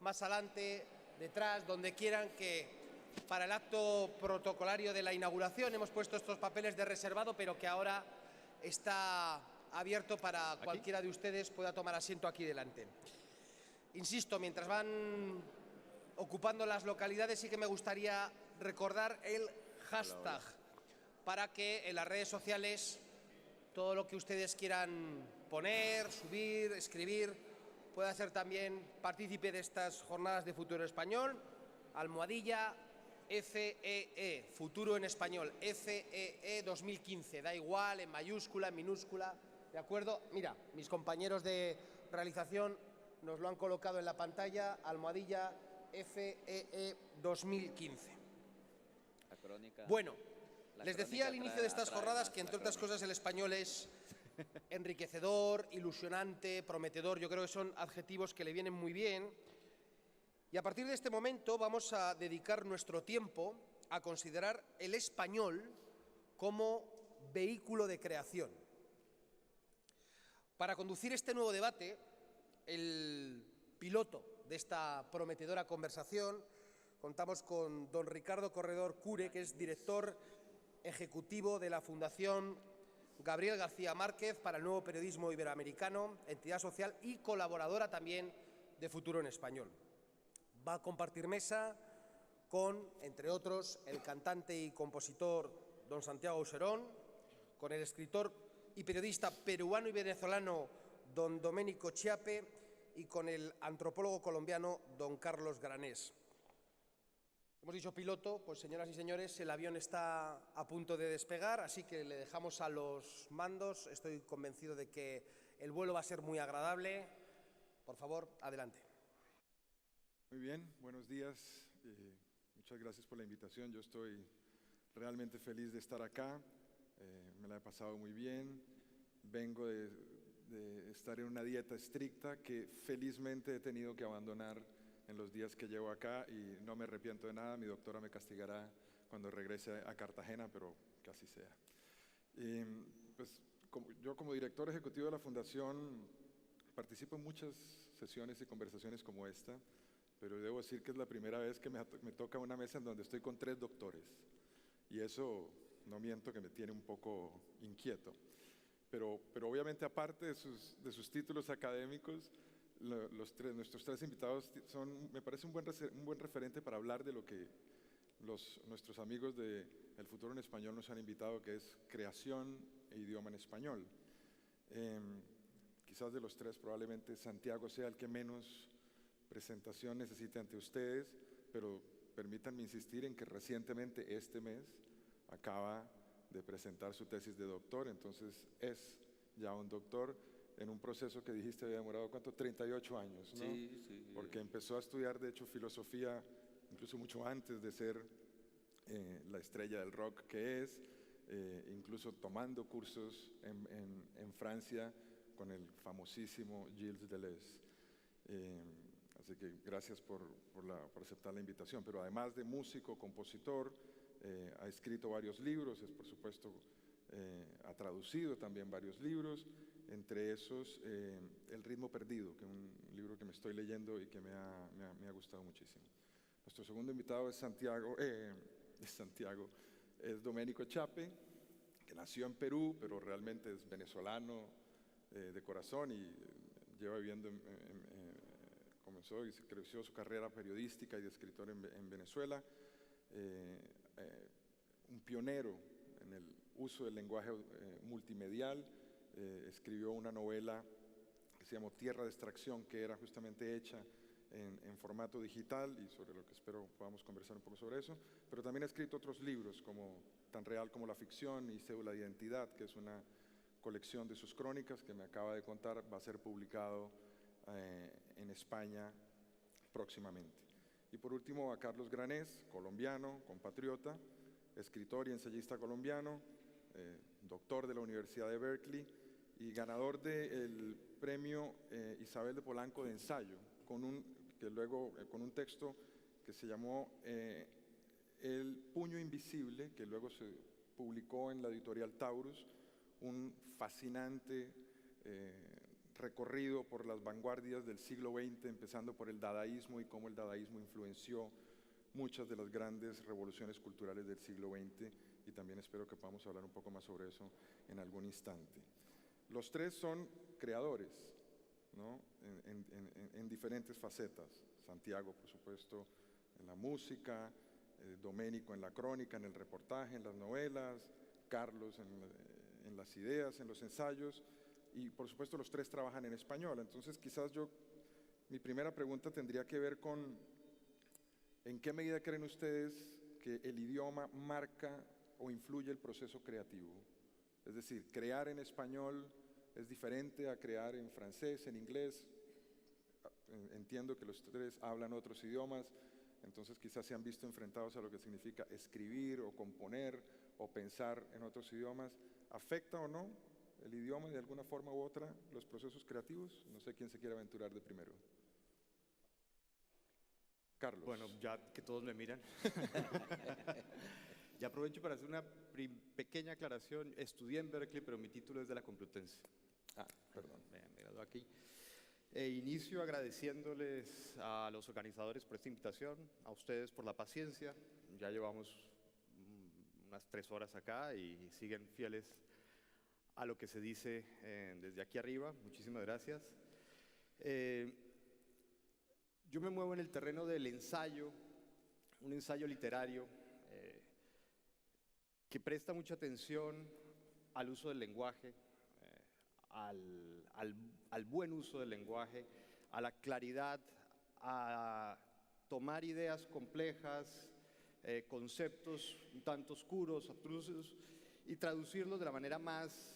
más adelante, detrás, donde quieran, que para el acto protocolario de la inauguración hemos puesto estos papeles de reservado, pero que ahora está abierto para cualquiera de ustedes pueda tomar asiento aquí delante. Insisto, mientras van ocupando las localidades, sí que me gustaría recordar el hashtag para que en las redes sociales todo lo que ustedes quieran poner, subir, escribir, pueda ser también partícipe de estas jornadas de Futuro Español. Almohadilla FEE, Futuro en Español, FEE 2015, da igual, en mayúscula, en minúscula, ¿de acuerdo? Mira, mis compañeros de realización nos lo han colocado en la pantalla, almohadilla FEE 2015. Bueno, les decía al inicio de estas jornadas que, entre otras cosas, el español es enriquecedor, ilusionante, prometedor. Yo creo que son adjetivos que le vienen muy bien. Y a partir de este momento vamos a dedicar nuestro tiempo a considerar el español como vehículo de creación. Para conducir este nuevo debate, el piloto de esta prometedora conversación, contamos con don Ricardo Corredor Cure, que es director ejecutivo de la Fundación Gabriel García Márquez para el Nuevo Periodismo Iberoamericano, entidad social y colaboradora también de Futuro en Español. Va a compartir mesa con, entre otros, el cantante y compositor don Santiago Auserón, con el escritor y periodista peruano y venezolano don Domenico Chiappe y con el antropólogo colombiano don Carlos Granés. Hemos dicho piloto, pues señoras y señores, el avión está a punto de despegar, así que le dejamos a los mandos. Estoy convencido de que el vuelo va a ser muy agradable. Por favor, adelante. Muy bien, buenos días. Muchas gracias por la invitación. Yo estoy realmente feliz de estar acá. Me la he pasado muy bien. Vengo de estar en una dieta estricta que felizmente he tenido que abandonar en los días que llevo acá y no me arrepiento de nada. Mi doctora me castigará cuando regrese a Cartagena, pero que así sea. Pues, yo como director ejecutivo de la Fundación participo en muchas sesiones y conversaciones como esta, pero debo decir que es la primera vez que me toca una mesa en donde estoy con 3 doctores. Y eso, no miento, que me tiene un poco inquieto. Pero obviamente, aparte de sus títulos académicos, nuestros tres invitados me parece un buen referente para hablar de lo que nuestros amigos de El Futuro en Español nos han invitado, que es creación e idioma en español. Quizás de los tres, probablemente Santiago sea el que menos presentación necesite ante ustedes, pero permítanme insistir en que recientemente, este mes, acaba de presentar su tesis de doctor, entonces es ya un doctor en un proceso que dijiste había demorado, ¿cuánto? 38 años, ¿no? Sí. Porque empezó a estudiar, de hecho, filosofía incluso mucho antes de ser la estrella del rock que es, incluso tomando cursos en Francia con el famosísimo Gilles Deleuze. Así que gracias por aceptar la invitación. Pero además de músico, compositor, ha escrito varios libros, por supuesto, ha traducido también varios libros, entre esos El ritmo perdido, que es un libro que me estoy leyendo y que me ha gustado muchísimo. Nuestro segundo invitado es es Domenico Chiappe, que nació en Perú, pero realmente es venezolano de corazón y lleva viviendo comenzó y creció su carrera periodística y de escritor en Venezuela, un pionero en el uso del lenguaje multimedial. Escribió una novela que se llamó Tierra de Extracción, que era justamente hecha en formato digital y sobre lo que espero podamos conversar un poco sobre eso, pero también ha escrito otros libros como Tan real como la ficción y Cédula de identidad, que es una colección de sus crónicas que me acaba de contar va a ser publicado en España próximamente. Y por último a Carlos Granés, colombiano, compatriota, escritor y ensayista colombiano, doctor de la Universidad de Berkeley y ganador del premio Isabel de Polanco de ensayo, con un texto que se llamó El puño invisible, que luego se publicó en la editorial Taurus, un fascinante recorrido por las vanguardias del siglo XX, empezando por el dadaísmo y cómo el dadaísmo influenció muchas de las grandes revoluciones culturales del siglo XX, y también espero que podamos hablar un poco más sobre eso en algún instante. Los tres son creadores, ¿no? En diferentes facetas. Santiago, por supuesto, en la música, Domenico en la crónica, en el reportaje, en las novelas, Carlos en las ideas, en los ensayos, y por supuesto los tres trabajan en español. Entonces quizás mi primera pregunta tendría que ver con ¿en qué medida creen ustedes que el idioma marca o influye el proceso creativo? Es decir, crear en español es diferente a crear en francés, en inglés. Entiendo que los tres hablan otros idiomas, entonces quizás se han visto enfrentados a lo que significa escribir o componer o pensar en otros idiomas. ¿Afecta o no el idioma de alguna forma u otra los procesos creativos? No sé quién se quiere aventurar de primero. Carlos. Bueno, ya que todos me miran. Ya aprovecho para hacer una pequeña aclaración. Estudié en Berkeley, pero mi título es de la Complutense. Perdón. Me gradué aquí. Inicio agradeciéndoles a los organizadores por esta invitación, a ustedes por la paciencia. Ya llevamos unas 3 horas acá y siguen fieles a lo que se dice desde aquí arriba. Muchísimas gracias. Yo me muevo en el terreno del ensayo, un ensayo literario que presta mucha atención al uso del lenguaje, al buen uso del lenguaje, a la claridad, a tomar ideas complejas, conceptos un tanto oscuros, abstrusos, y traducirlos de la manera más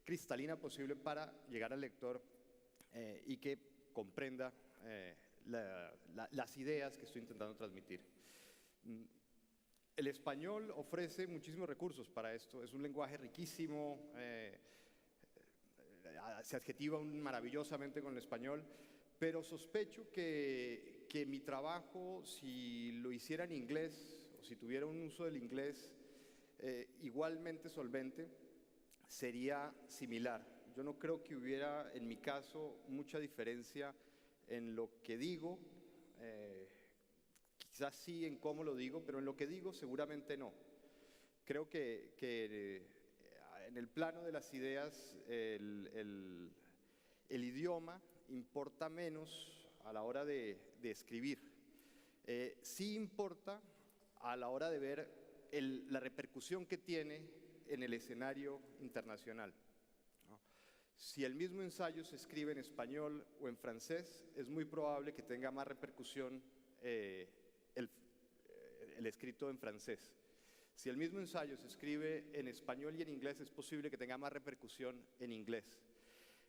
cristalina posible para llegar al lector y que comprenda las ideas que estoy intentando transmitir. El español ofrece muchísimos recursos para esto. Es un lenguaje riquísimo, se adjetiva maravillosamente con el español, pero sospecho que mi trabajo, si lo hiciera en inglés o si tuviera un uso del inglés igualmente solvente, sería similar. Yo no creo que hubiera, en mi caso, mucha diferencia en lo que digo, quizás sí en cómo lo digo, pero en lo que digo seguramente no. Creo que en el plano de las ideas el idioma importa menos a la hora de escribir. Sí importa a la hora de ver la repercusión que tiene en el escenario internacional. Si el mismo ensayo se escribe en español o en francés, es muy probable que tenga más repercusión el escrito en francés. Si el mismo ensayo se escribe en español y en inglés, es posible que tenga más repercusión en inglés.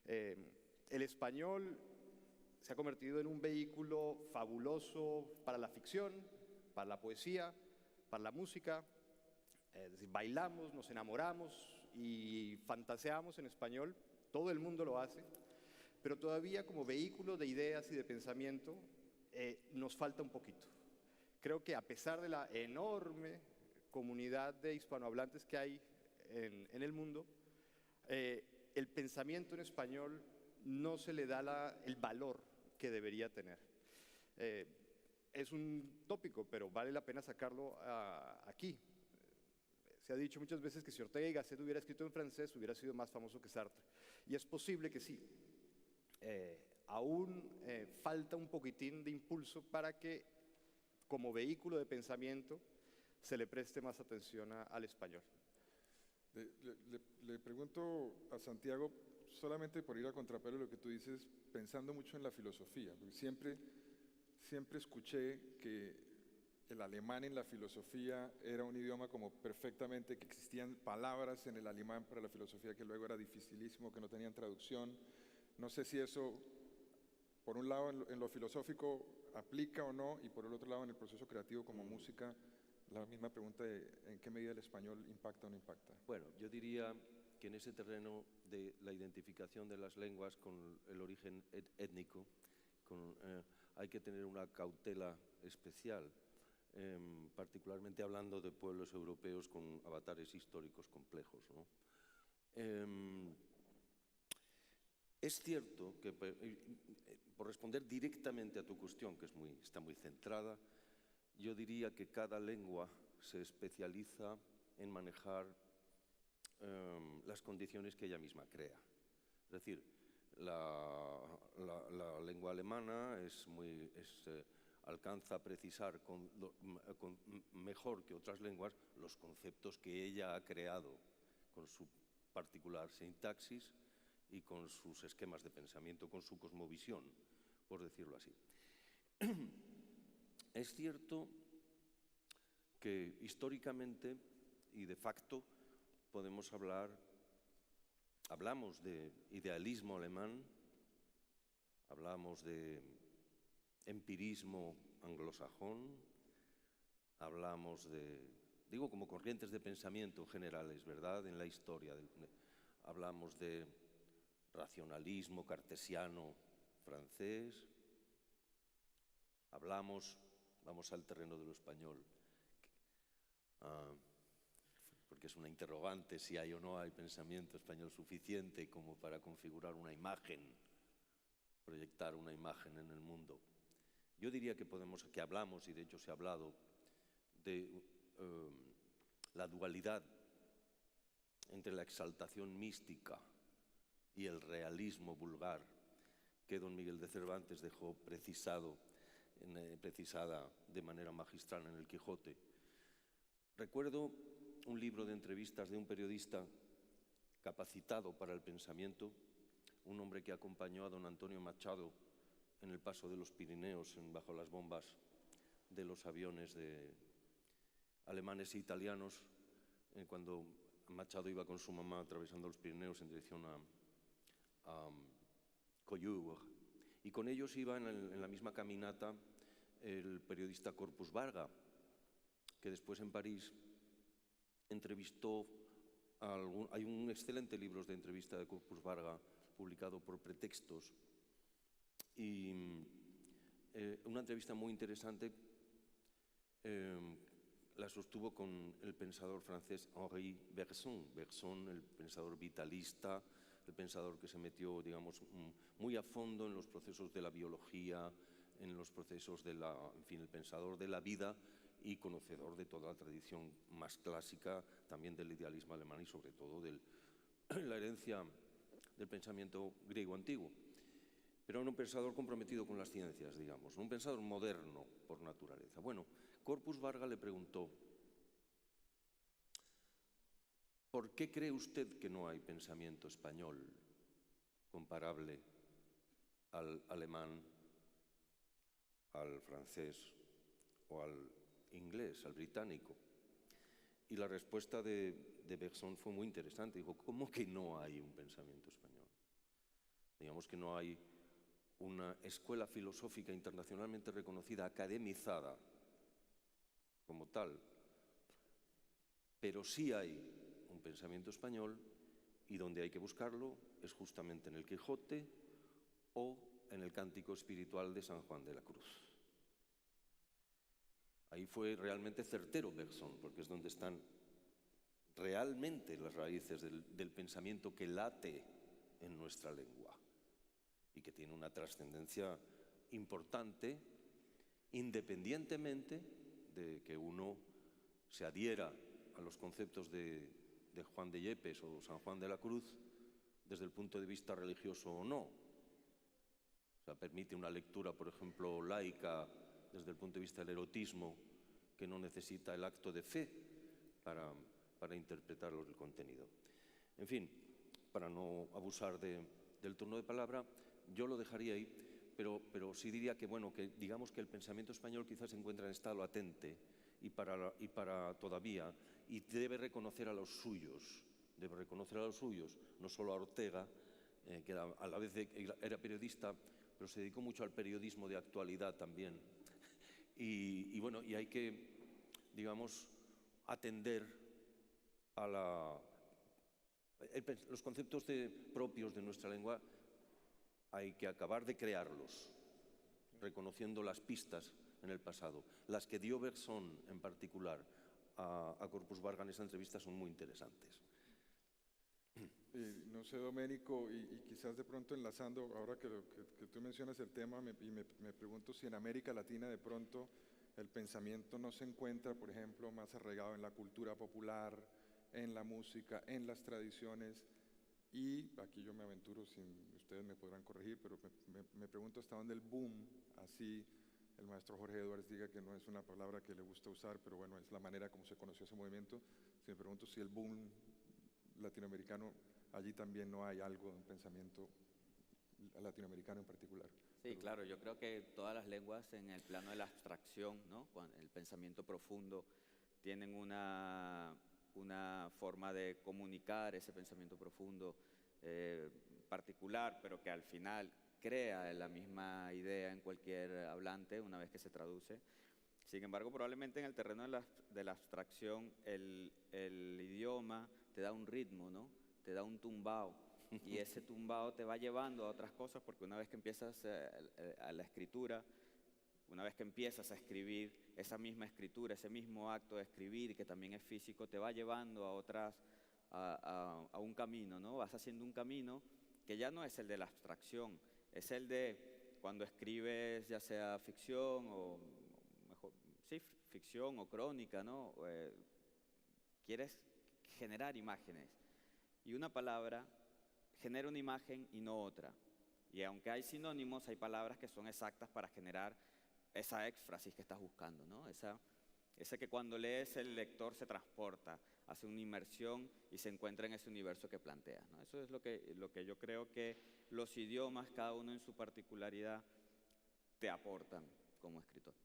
El español se ha convertido en un vehículo fabuloso para la ficción, para la poesía, para la música. Es decir, bailamos, nos enamoramos y fantaseamos en español. Todo el mundo lo hace, pero todavía como vehículo de ideas y de pensamiento nos falta un poquito. Creo que a pesar de la enorme comunidad de hispanohablantes que hay en el mundo, el pensamiento en español no se le da el valor que debería tener. Es un tópico, pero vale la pena sacarlo aquí. Se ha dicho muchas veces que si Ortega y Gasset hubiera escrito en francés, hubiera sido más famoso que Sartre. Y es posible que sí. Aún falta un poquitín de impulso para que, como vehículo de pensamiento, se le preste más atención al español. Le pregunto a Santiago, solamente por ir a contrapelo de lo que tú dices, pensando mucho en la filosofía, porque siempre escuché que el alemán en la filosofía era un idioma como perfectamente, que existían palabras en el alemán para la filosofía que luego era dificilísimo, que no tenían traducción. No sé si eso, por un lado en lo filosófico aplica o no, y por el otro lado en el proceso creativo como música, la misma pregunta de en qué medida el español impacta o no impacta. Bueno, yo diría que en ese terreno de la identificación de las lenguas con el origen étnico, hay que tener una cautela especial. Particularmente hablando de pueblos europeos con avatares históricos complejos, ¿no? Es cierto que, por responder directamente a tu cuestión, que está muy centrada, yo diría que cada lengua se especializa en manejar las condiciones que ella misma crea. Es decir, la lengua alemana alcanza a precisar mejor que otras lenguas los conceptos que ella ha creado con su particular sintaxis y con sus esquemas de pensamiento, con su cosmovisión, por decirlo así. Es cierto que históricamente y de facto hablamos de idealismo alemán, hablamos de empirismo anglosajón, hablamos digo como corrientes de pensamiento generales, ¿verdad?, en la historia. Hablamos de racionalismo cartesiano francés, vamos al terreno de lo español, porque es una interrogante si hay o no hay pensamiento español suficiente como para configurar una imagen, proyectar una imagen en el mundo. Yo diría que hablamos, y de hecho se ha hablado, de la dualidad entre la exaltación mística y el realismo vulgar que don Miguel de Cervantes dejó precisada de manera magistral en el Quijote. Recuerdo un libro de entrevistas de un periodista capacitado para el pensamiento, un hombre que acompañó a don Antonio Machado en el paso de los Pirineos bajo las bombas de los aviones alemanes e italianos, cuando Machado iba con su mamá atravesando los Pirineos en dirección a Collioure. Y con ellos iba en la misma caminata el periodista Corpus Barga, que después en París entrevistó hay un excelente libro de entrevista de Corpus Barga publicado por Pretextos, y una entrevista muy interesante la sostuvo con el pensador francés Henri Bergson. Bergson, el pensador vitalista, el pensador que se metió, digamos, muy a fondo en los procesos de la biología, en los procesos el pensador de la vida y conocedor de toda la tradición más clásica, también del idealismo alemán y sobre todo de la herencia del pensamiento griego antiguo. Pero era un pensador comprometido con las ciencias, digamos, un pensador moderno por naturaleza. Bueno, Corpus Barga le preguntó: ¿por qué cree usted que no hay pensamiento español comparable al alemán, al francés o al inglés, al británico? Y la respuesta de Bergson fue muy interesante. Dijo: ¿cómo que no hay un pensamiento español? Digamos que no hay una escuela filosófica internacionalmente reconocida, academizada como tal, pero sí hay un pensamiento español, y donde hay que buscarlo es justamente en el Quijote o en el Cántico Espiritual de San Juan de la Cruz. Ahí fue realmente certero Bergson, porque es donde están realmente las raíces del pensamiento que late en nuestra lengua y que tiene una trascendencia importante, independientemente de que uno se adhiera a los conceptos de Juan de Yepes o San Juan de la Cruz desde el punto de vista religioso o no. O sea, permite una lectura, por ejemplo, laica desde el punto de vista del erotismo, que no necesita el acto de fe para interpretar el contenido. En fin, para no abusar del turno de palabra, yo lo dejaría ahí, pero sí diría que, bueno, que digamos que el pensamiento español quizás se encuentra en estado latente y para todavía, y debe reconocer a los suyos, no solo a Ortega, que a la vez era periodista, pero se dedicó mucho al periodismo de actualidad también. Y bueno, y hay que, digamos, atender a los conceptos propios de nuestra lengua. Hay que acabar de crearlos, reconociendo las pistas en el pasado. Las que dio Bergson en particular a Corpus Barga en esa entrevista son muy interesantes. No sé, Domenico, y quizás de pronto enlazando, ahora que tú mencionas el tema, me pregunto si en América Latina de pronto el pensamiento no se encuentra, por ejemplo, más arraigado en la cultura popular, en la música, en las tradiciones, y aquí yo me aventuro, ustedes me podrán corregir, pero me pregunto hasta dónde el boom, así el maestro Jorge Edwards diga que no es una palabra que le gusta usar, pero bueno, es la manera como se conoció ese movimiento, si me pregunto si el boom latinoamericano, allí también no hay algo de un pensamiento latinoamericano en particular. Sí, claro, yo creo que todas las lenguas en el plano de la abstracción, ¿no? El pensamiento profundo, tienen una forma de comunicar ese pensamiento profundo particular, pero que al final crea la misma idea en cualquier hablante una vez que se traduce. Sin embargo, probablemente en el terreno de la abstracción, el idioma te da un ritmo, ¿no? Te da un tumbao, y ese tumbao te va llevando a otras cosas, porque una vez que empiezas a la escritura, una vez que empiezas a escribir, esa misma escritura, ese mismo acto de escribir, que también es físico, te va llevando a un camino, ¿no? Vas haciendo un camino que ya no es el de la abstracción, es el de cuando escribes ya sea ficción o, mejor, sí, ficción o crónica, ¿no? Quieres generar imágenes, y una palabra genera una imagen y no otra. Y aunque hay sinónimos, hay palabras que son exactas para generar esa éxfrasis que estás buscando, ¿no? Ese que cuando lees el lector se transporta, hace una inmersión y se encuentra en ese universo que planteas, ¿no? Eso es lo que yo creo que los idiomas, cada uno en su particularidad, te aportan como escritor.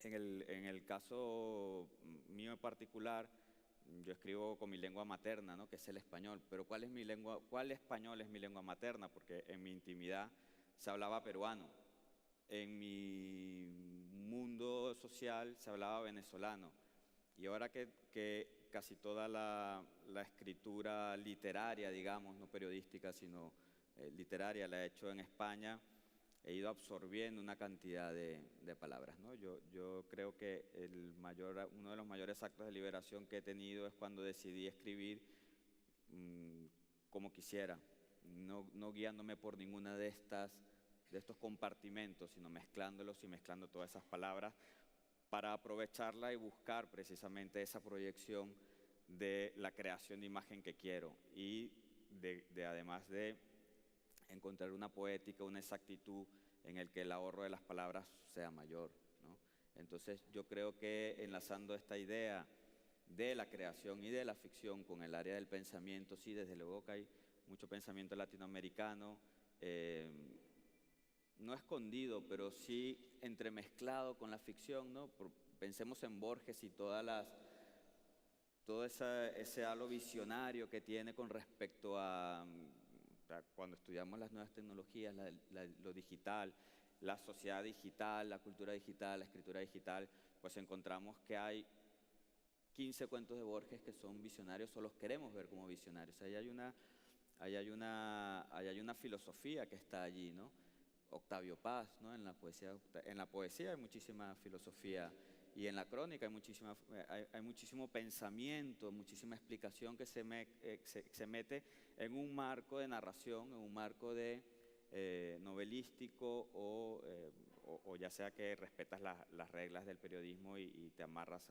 En el caso mío en particular, yo escribo con mi lengua materna, ¿no? Que es el español, pero ¿cuál español es mi lengua materna? Porque en mi intimidad se hablaba peruano, en mi mundo social se hablaba venezolano, y ahora que casi toda la escritura literaria, digamos, no periodística, sino literaria, la he hecho en España, he ido absorbiendo una cantidad de palabras, ¿no? Yo creo que uno de los mayores actos de liberación que he tenido es cuando decidí escribir como quisiera, no guiándome por ninguna de estos compartimentos, sino mezclándolos y mezclando todas esas palabras para aprovecharla y buscar precisamente esa proyección de la creación de imagen que quiero, y además de encontrar una poética, una exactitud en el que el ahorro de las palabras sea mayor, ¿no? Entonces yo creo que enlazando esta idea de la creación y de la ficción con el área del pensamiento, sí, desde luego que hay mucho pensamiento latinoamericano, no escondido, pero sí entremezclado con la ficción, ¿no? Pensemos en Borges y todo ese halo visionario que tiene con respecto a cuando estudiamos las nuevas tecnologías, lo digital, la sociedad digital, la cultura digital, la escritura digital, pues encontramos que hay 15 cuentos de Borges que son visionarios, o los queremos ver como visionarios. Ahí hay una filosofía que está allí, ¿no? Octavio Paz, ¿no? En la poesía hay muchísima filosofía, y en la crónica hay muchísimo pensamiento, muchísima explicación que se mete en un marco de narración, en un marco de novelístico, o ya sea que respetas las reglas del periodismo y te amarras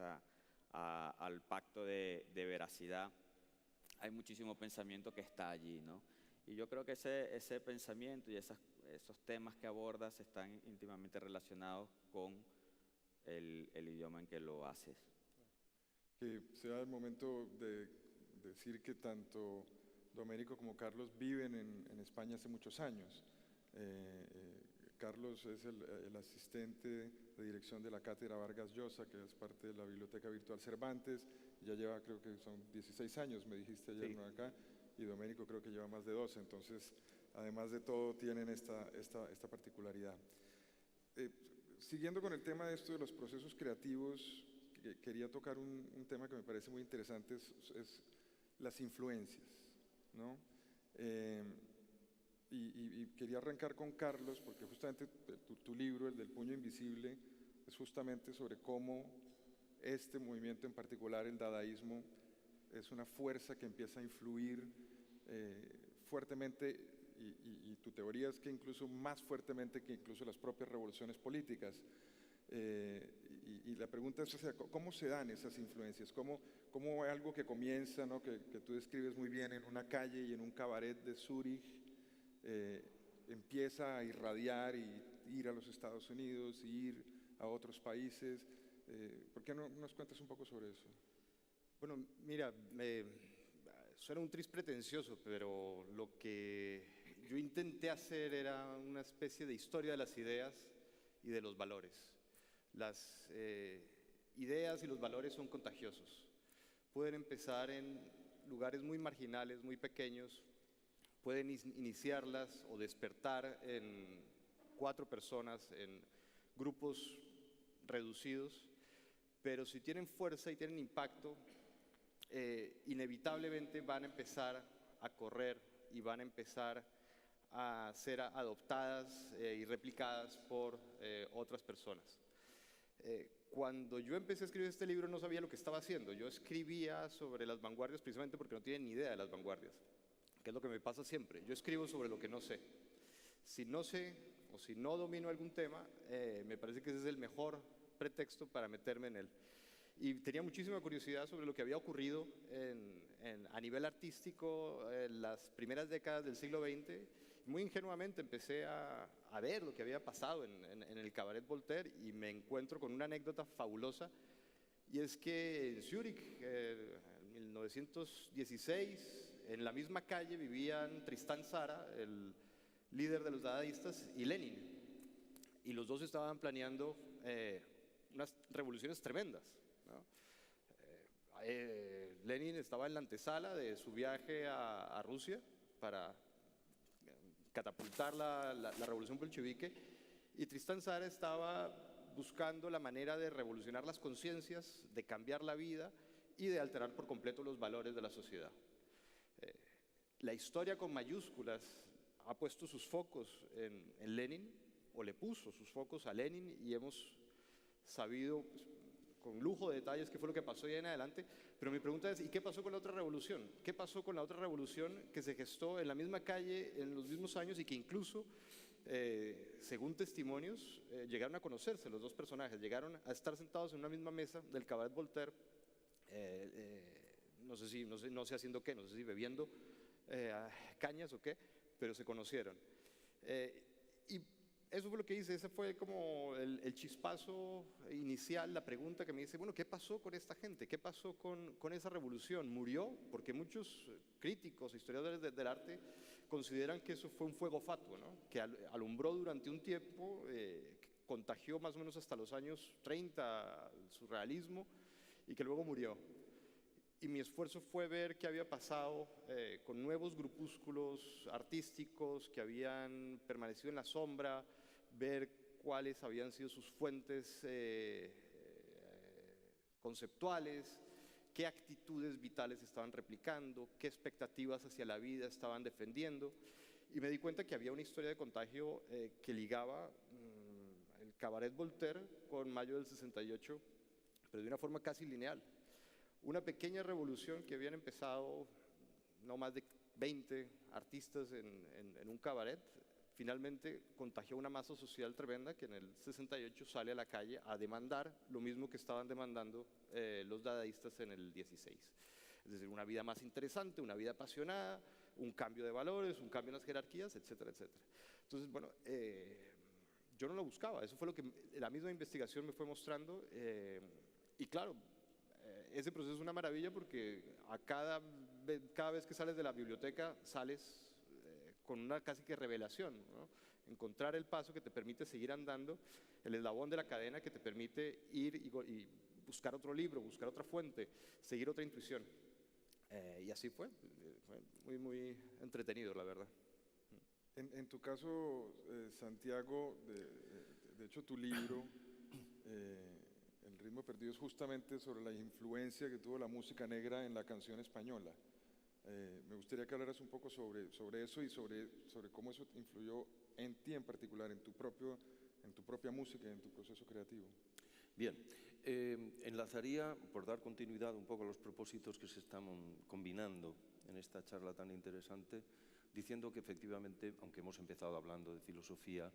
al pacto de veracidad. Hay muchísimo pensamiento que está allí, ¿no? Y yo creo que ese pensamiento y esos temas que abordas están íntimamente relacionados con el idioma en que lo haces. Que sea el momento de decir que tanto Domenico como Carlos viven en España hace muchos años. Carlos es el asistente de dirección de la Cátedra Vargas Llosa, que es parte de la Biblioteca Virtual Cervantes. Ya lleva, creo que son 16 años, me dijiste ayer, Sí. ¿no? Acá, y Domenico creo que lleva más de 12, entonces, además de todo, tienen esta particularidad. Siguiendo con el tema de esto de los procesos creativos, quería tocar un tema que me parece muy interesante, es las influencias, ¿no? Y quería arrancar con Carlos, porque justamente tu libro, el del puño invisible, es justamente sobre cómo este movimiento en particular, el dadaísmo, es una fuerza que empieza a influir fuertemente, y tu teoría es que incluso más fuertemente que incluso las propias revoluciones políticas. Y la pregunta es, o sea, ¿cómo se dan esas influencias? ¿Cómo algo que comienza, ¿no? que tú describes muy bien en una calle y en un cabaret de Zúrich, empieza a irradiar y ir a los Estados Unidos, y ir a otros países? ¿Por qué no nos cuentas un poco sobre eso? Bueno, mira, suena un tris pretencioso, pero lo que yo intenté hacer era una especie de historia de las ideas y de los valores. Las ideas y los valores son contagiosos. Pueden empezar en lugares muy marginales, muy pequeños, pueden iniciarlas o despertar en 4 personas, en grupos reducidos, pero si tienen fuerza y tienen impacto, inevitablemente van a empezar a correr y van a empezar a ser adoptadas y replicadas por otras personas. Cuando yo empecé a escribir este libro no sabía lo que estaba haciendo. Yo escribía sobre las vanguardias precisamente porque no tienen ni idea de las vanguardias, que es lo que me pasa siempre. Yo escribo sobre lo que no sé. Si no sé o si no domino algún tema, me parece que ese es el mejor pretexto para meterme en él. Y tenía muchísima curiosidad sobre lo que había ocurrido a nivel artístico en las primeras décadas del siglo XX. Muy ingenuamente empecé a ver lo que había pasado en el Cabaret Voltaire y me encuentro con una anécdota fabulosa, y es que en Zúrich, en 1916, en la misma calle vivían Tristán Tzara, el líder de los dadaístas, y Lenin, y los dos estaban planeando unas revoluciones tremendas, ¿no? Lenin estaba en la antesala de su viaje a Rusia para catapultar la revolución bolchevique, y Tristán Tzara estaba buscando la manera de revolucionar las conciencias, de cambiar la vida y de alterar por completo los valores de la sociedad. La historia con mayúsculas ha puesto sus focos en Lenin, o le puso sus focos a Lenin, y hemos sabido pues, con lujo de detalles qué fue lo que pasó de ahí en adelante. Pero mi pregunta es, ¿y qué pasó con la otra revolución? ¿Qué pasó con la otra revolución que se gestó en la misma calle en los mismos años y que incluso, según testimonios, llegaron a conocerse los dos personajes, llegaron a estar sentados en una misma mesa del Cabaret Voltaire, no sé haciendo qué, no sé si bebiendo cañas o qué, pero se conocieron. Y eso fue lo que hice, ese fue como el chispazo inicial, la pregunta que me dice, bueno, ¿qué pasó con esta gente? ¿Qué pasó con esa revolución? ¿Murió? Porque muchos críticos, historiadores del arte, consideran que eso fue un fuego fatuo, ¿no? Que alumbró durante un tiempo, que contagió más o menos hasta los años 30 el surrealismo, y que luego murió. Y mi esfuerzo fue ver qué había pasado con nuevos grupúsculos artísticos que habían permanecido en la sombra, ver cuáles habían sido sus fuentes conceptuales, qué actitudes vitales estaban replicando, qué expectativas hacia la vida estaban defendiendo. Y me di cuenta que había una historia de contagio que ligaba el Cabaret Voltaire con mayo del 68, pero de una forma casi lineal. Una pequeña revolución que habían empezado no más de 20 artistas en un cabaret, finalmente contagió una masa social tremenda que en el 68 sale a la calle a demandar lo mismo que estaban demandando los dadaístas en el 16. Es decir, una vida más interesante, una vida apasionada, un cambio de valores, un cambio en las jerarquías, etcétera, etcétera. Entonces, bueno, yo no lo buscaba, eso fue lo que la misma investigación me fue mostrando, y claro, ese proceso es una maravilla porque cada vez que sales de la biblioteca sales con una casi que revelación, ¿no? Encontrar el paso que te permite seguir andando, el eslabón de la cadena que te permite ir y buscar otro libro, buscar otra fuente, seguir otra intuición. Y así fue muy, muy entretenido, la verdad. En tu caso, Santiago, de hecho tu libro, El ritmo perdido, es justamente sobre la influencia que tuvo la música negra en la canción española. Me gustaría que hablaras un poco sobre eso y sobre cómo eso influyó en ti en particular, en tu propia música y en tu proceso creativo. Bien, enlazaría, por dar continuidad un poco a los propósitos que se están combinando en esta charla tan interesante, diciendo que efectivamente, aunque hemos empezado hablando de filosofía,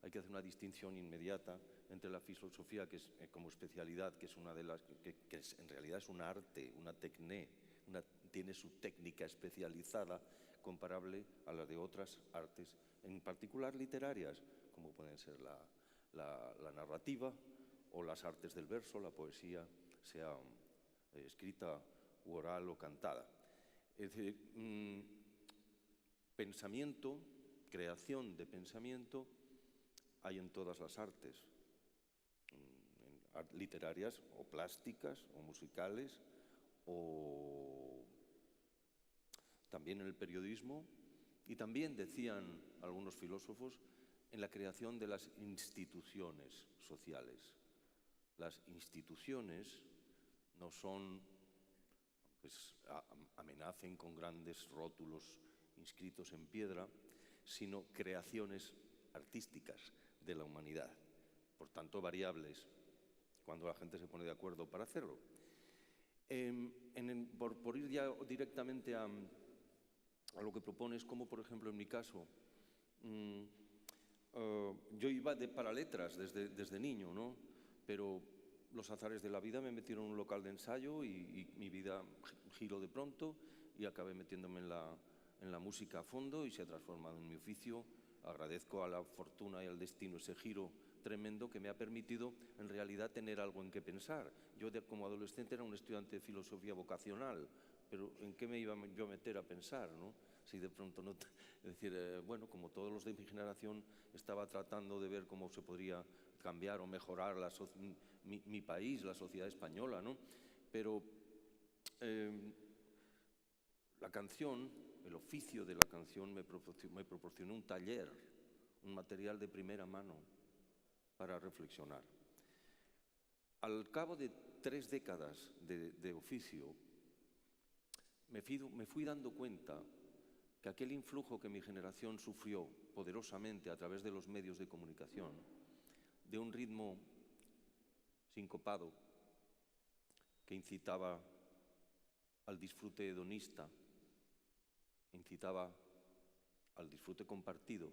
hay que hacer una distinción inmediata entre la filosofía, que es como especialidad, que es una de las que en realidad es un arte, una techné, tiene su técnica especializada comparable a la de otras artes, en particular literarias, como pueden ser la narrativa o las artes del verso, la poesía, sea escrita u oral o cantada. Es decir, pensamiento, creación de pensamiento, hay en todas las artes, literarias o plásticas o musicales, o también en el periodismo, y también, decían algunos filósofos, en la creación de las instituciones sociales. Las instituciones no son, aunque amenacen con grandes rótulos inscritos en piedra, sino creaciones artísticas de la humanidad, por tanto variables, cuando la gente se pone de acuerdo para hacerlo. Por ir ya directamente a lo que propones, como por ejemplo en mi caso, yo iba para letras desde niño, ¿no? Pero los azares de la vida me metieron en un local de ensayo y mi vida giró de pronto y acabé metiéndome en la música a fondo y se ha transformado en mi oficio. Agradezco a la fortuna y al destino ese giro tremendo que me ha permitido en realidad tener algo en qué pensar. Yo como adolescente era un estudiante de filosofía vocacional, pero ¿en qué me iba yo a meter a pensar, no? Si de pronto no... Es decir, bueno, como todos los de mi generación, estaba tratando de ver cómo se podría cambiar o mejorar mi país, la sociedad española, ¿no? Pero la canción, el oficio de la canción me proporcionó un taller, un material de primera mano para reflexionar. Al cabo de 3 décadas de oficio, me fui dando cuenta que aquel influjo que mi generación sufrió poderosamente a través de los medios de comunicación, de un ritmo sincopado que incitaba al disfrute hedonista, incitaba al disfrute compartido,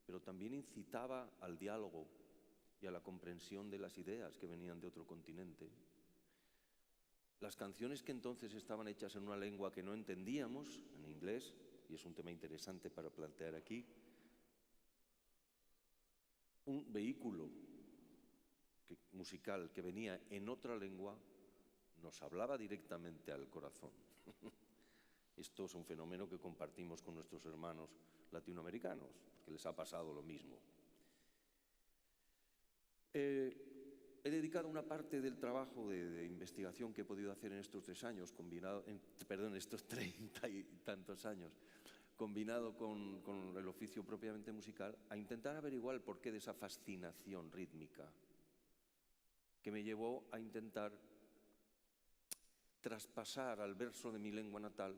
pero también incitaba al diálogo y a la comprensión de las ideas que venían de otro continente. Las canciones que entonces estaban hechas en una lengua que no entendíamos, en inglés, y es un tema interesante para plantear aquí, un vehículo musical que venía en otra lengua nos hablaba directamente al corazón. Esto es un fenómeno que compartimos con nuestros hermanos latinoamericanos, que les ha pasado lo mismo. He dedicado una parte del trabajo de investigación que he podido hacer en estos 3 años, estos 30 y tantos años, combinado con el oficio propiamente musical, a intentar averiguar el porqué de esa fascinación rítmica que me llevó a intentar traspasar al verso de mi lengua natal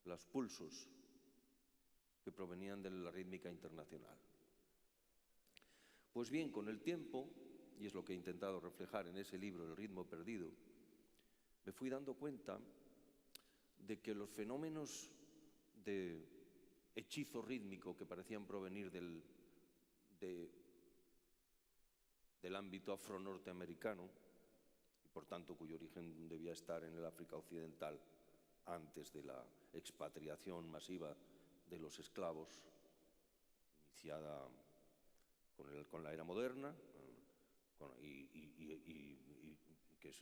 los pulsos que provenían de la rítmica internacional. Pues bien, con el tiempo, y es lo que he intentado reflejar en ese libro, El ritmo perdido, me fui dando cuenta de que los fenómenos de hechizo rítmico que parecían provenir del ámbito afro-norteamericano, y por tanto cuyo origen debía estar en el África occidental antes de la expatriación masiva de los esclavos, iniciada con la era moderna, que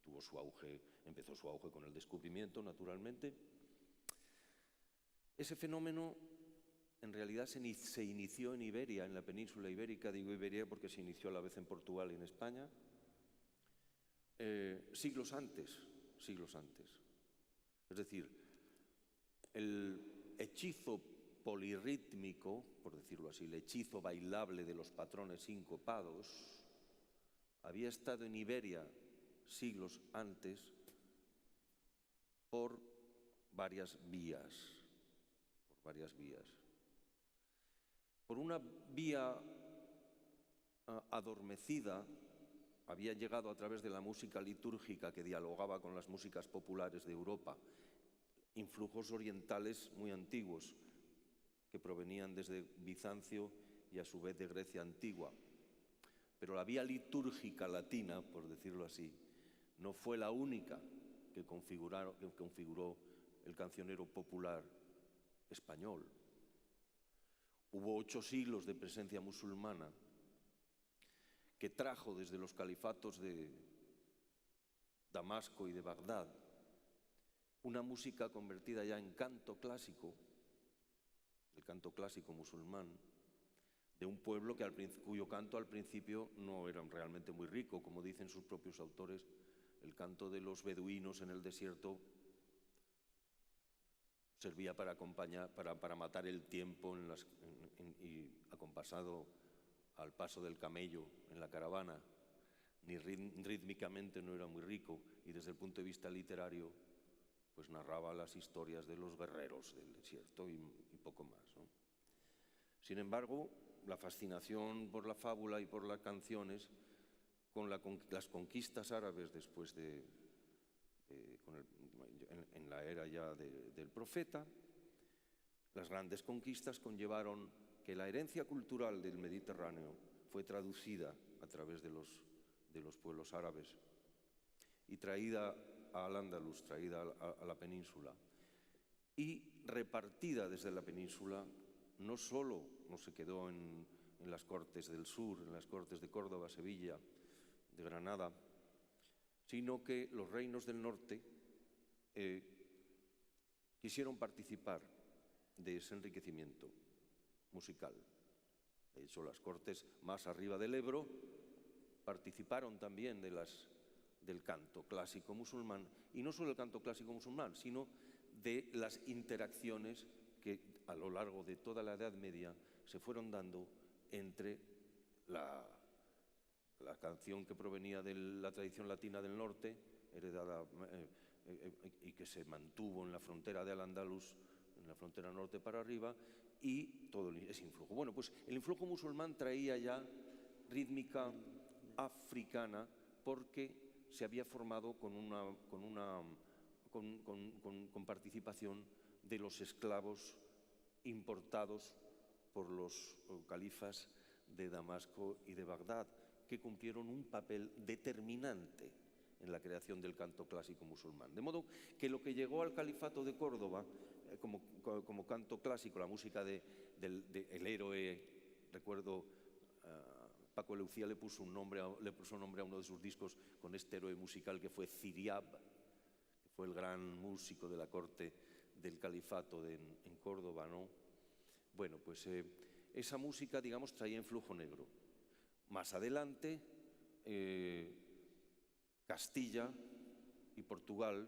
tuvo su auge, empezó su auge con el descubrimiento, naturalmente. Ese fenómeno en realidad se inició en Iberia, en la península ibérica. Digo Iberia porque se inició a la vez en Portugal y en España, siglos antes. Es decir, el hechizo polirrítmico, por decirlo así, el hechizo bailable de los patrones sincopados, había estado en Iberia siglos antes por varias vías. Por una vía adormecida, había llegado a través de la música litúrgica que dialogaba con las músicas populares de Europa, influjos orientales muy antiguos que provenían desde Bizancio y a su vez de Grecia antigua. Pero la vía litúrgica latina, por decirlo así, no fue la única que configuró el cancionero popular español. Hubo 8 siglos de presencia musulmana que trajo desde los califatos de Damasco y de Bagdad una música convertida ya en canto clásico, el canto clásico musulmán, de un pueblo cuyo canto al principio no era realmente muy rico. Como dicen sus propios autores, el canto de los beduinos en el desierto servía para matar el tiempo y acompasado al paso del camello en la caravana. Ni rítmicamente no era muy rico, y desde el punto de vista literario pues narraba las historias de los guerreros del desierto y poco más, ¿no? Sin embargo, la fascinación por la fábula y por las canciones, con las conquistas árabes después en la era ya del profeta, las grandes conquistas conllevaron que la herencia cultural del Mediterráneo fue traducida a través de los pueblos árabes y traída al Andalus, traída a la península, y repartida desde la península. No solo no se quedó en las cortes del sur, en las cortes de Córdoba, Sevilla, de Granada, sino que los reinos del norte quisieron participar de ese enriquecimiento musical. De hecho, las cortes más arriba del Ebro participaron también del canto clásico musulmán, y no solo el canto clásico musulmán, sino de las interacciones que a lo largo de toda la Edad Media se fueron dando entre la canción que provenía de la tradición latina del norte, heredada y que se mantuvo en la frontera de Al-Ándalus, en la frontera norte para arriba, y todo ese influjo. Bueno, pues el influjo musulmán traía ya rítmica africana, porque se había formado con participación de los esclavos importados por los califas de Damasco y de Bagdad, que cumplieron un papel determinante en la creación del canto clásico musulmán. De modo que lo que llegó al califato de Córdoba como canto clásico, la música del héroe, recuerdo, Paco Lucía le puso nombre a uno de sus discos con este héroe musical que fue Ziryab, que fue el gran músico de la corte del califato en Córdoba, ¿no? Bueno, pues esa música, digamos, traía influjo negro. Más adelante, Castilla y Portugal